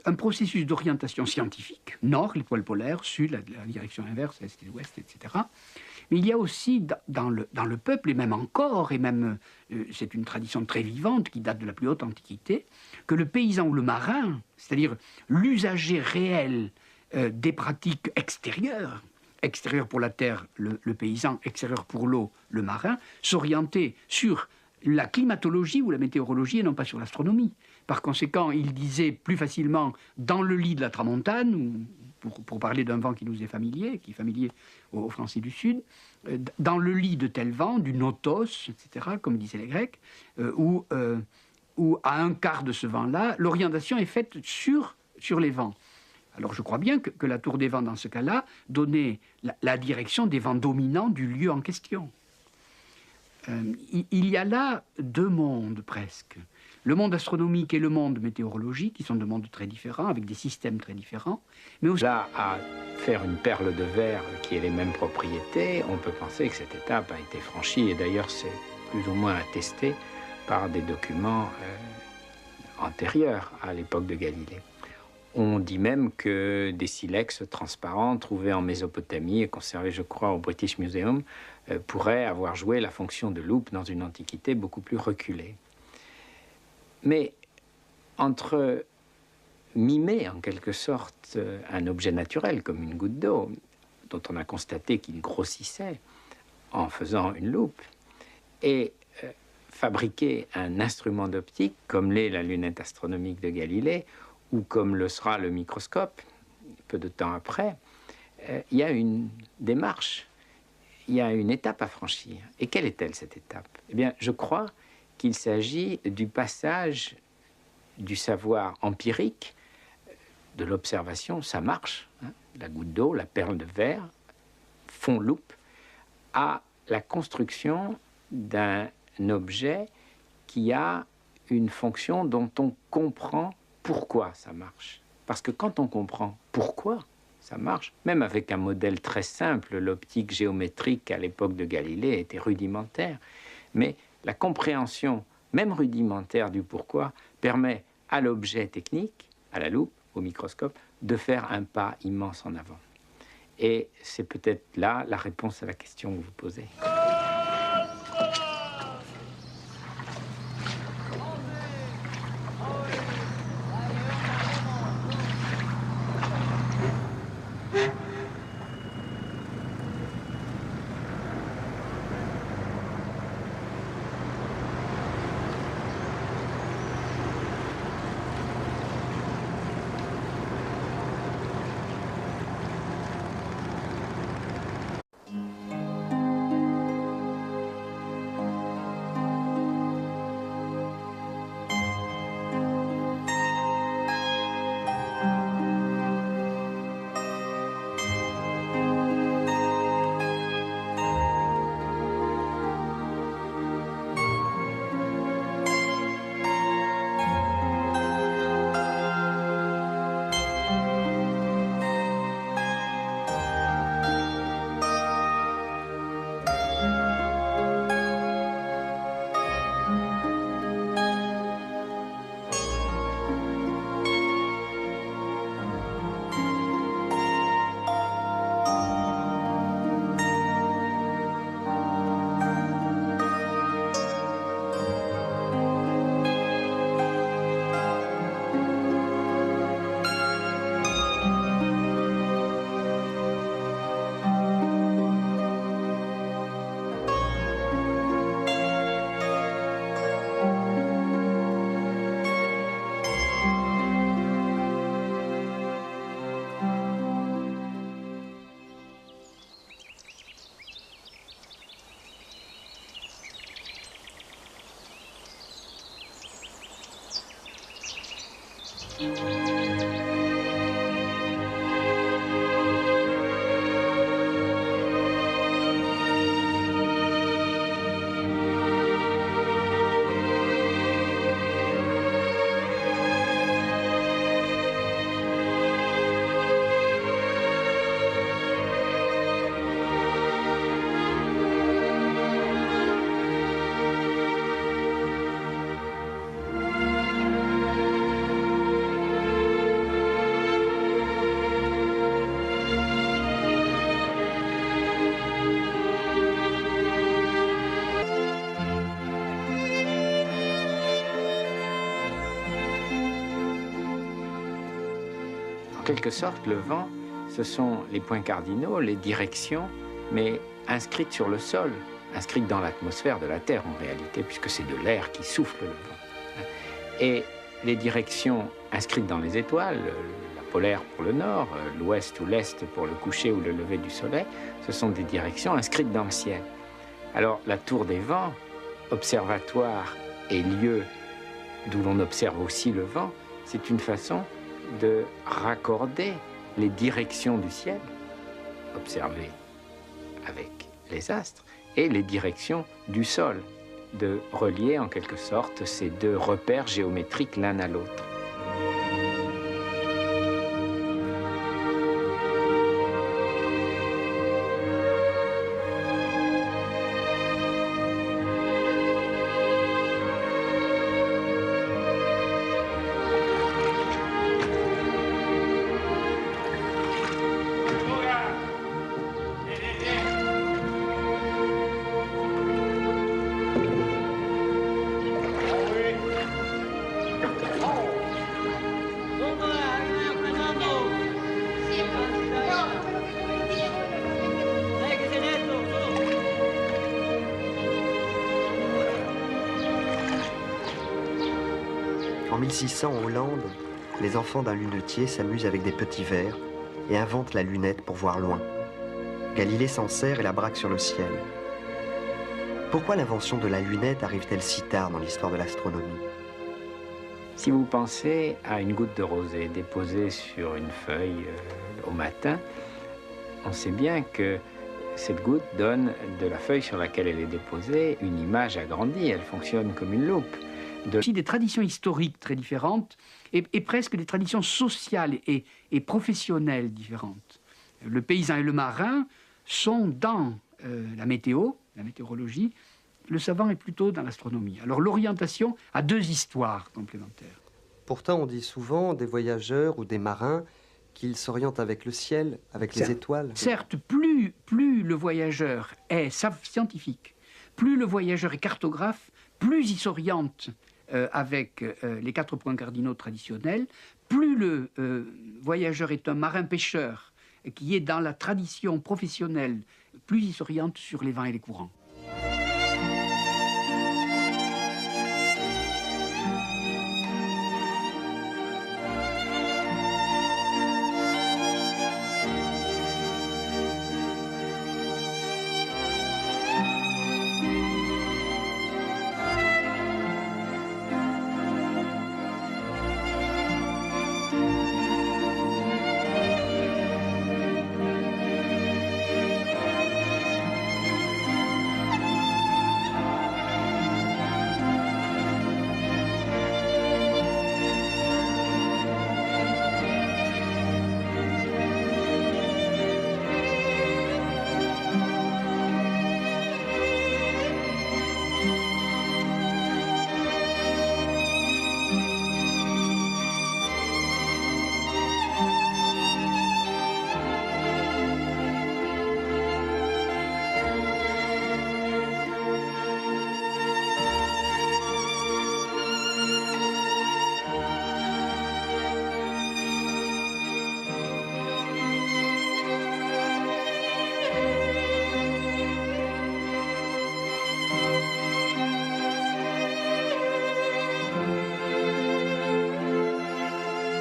un processus d'orientation scientifique, nord, l'étoile polaire, sud, la direction inverse, est et l'ouest, etc. Mais il y a aussi dans le peuple, et même encore, et même c'est une tradition très vivante qui date de la plus haute antiquité, que le paysan ou le marin, c'est-à-dire l'usager réel des pratiques extérieures pour la terre, le paysan, extérieur pour l'eau, le marin, s'orientait sur la climatologie ou la météorologie et non pas sur l'astronomie. Par conséquent, il disait plus facilement dans le lit de la tramontane, ou pour parler d'un vent qui nous est familier, qui est familier aux Français du Sud, dans le lit de tel vent, du notos, etc., comme disaient les Grecs, où à un quart de ce vent-là, l'orientation est faite sur les vents. Alors je crois bien que la tour des vents, dans ce cas-là, donnait la direction des vents dominants du lieu en question. Il y a là deux mondes presque. Le monde astronomique et le monde météorologique, qui sont deux mondes très différents, avec des systèmes très différents. Mais aussi... Là, à faire une perle de verre qui ait les mêmes propriétés, on peut penser que cette étape a été franchie, et d'ailleurs c'est plus ou moins attesté par des documents antérieurs à l'époque de Galilée. On dit même que des silex transparents trouvés en Mésopotamie et conservés, je crois, au British Museum, pourraient avoir joué la fonction de loupe dans une antiquité beaucoup plus reculée. Mais entre mimer en quelque sorte un objet naturel comme une goutte d'eau, dont on a constaté qu'il grossissait en faisant une loupe, et fabriquer un instrument d'optique comme l'est la lunette astronomique de Galilée, ou comme le sera le microscope, peu de temps après, il y a une démarche, il y a une étape à franchir. Et quelle est-elle, cette étape? Eh bien, je crois qu'il s'agit du passage du savoir empirique, de l'observation, ça marche, hein, la goutte d'eau, la perle de verre, font loupe, à la construction d'un objet qui a une fonction dont on comprend pourquoi ça marche. Parce que quand on comprend pourquoi ça marche, même avec un modèle très simple, l'optique géométrique à l'époque de Galilée était rudimentaire, mais la compréhension, même rudimentaire du pourquoi, permet à l'objet technique, à la loupe, au microscope, de faire un pas immense en avant. Et c'est peut-être là la réponse à la question que vous posez. En quelque sorte, le vent, ce sont les points cardinaux, les directions, mais inscrites sur le sol, inscrites dans l'atmosphère de la Terre en réalité, puisque c'est de l'air qui souffle le vent. Et les directions inscrites dans les étoiles, la polaire pour le nord, l'ouest ou l'est pour le coucher ou le lever du soleil, ce sont des directions inscrites dans le ciel. Alors la tour des vents, observatoire et lieu d'où l'on observe aussi le vent, c'est une façon de raccorder les directions du ciel, observées avec les astres, et les directions du sol, de relier en quelque sorte ces deux repères géométriques l'un à l'autre. En 1600, en Hollande, les enfants d'un lunetier s'amusent avec des petits verres et inventent la lunette pour voir loin. Galilée s'en sert et la braque sur le ciel. Pourquoi l'invention de la lunette arrive-t-elle si tard dans l'histoire de l'astronomie? Si vous pensez à une goutte de rosée déposée sur une feuille au matin, on sait bien que cette goutte donne de la feuille sur laquelle elle est déposée une image agrandie, elle fonctionne comme une loupe. Aussi des traditions historiques très différentes et presque des traditions sociales et professionnelles différentes. Le paysan et le marin sont dans la météo, la météorologie. Le savant est plutôt dans l'astronomie. Alors l'orientation a deux histoires complémentaires. Pourtant, on dit souvent des voyageurs ou des marins qu'ils s'orientent avec le ciel, avec les étoiles. Certes, plus le voyageur est scientifique, plus le voyageur est cartographe, plus il s'oriente avec les 4 points cardinaux traditionnels, plus le voyageur est un marin-pêcheur qui est dans la tradition professionnelle, plus il s'oriente sur les vents et les courants.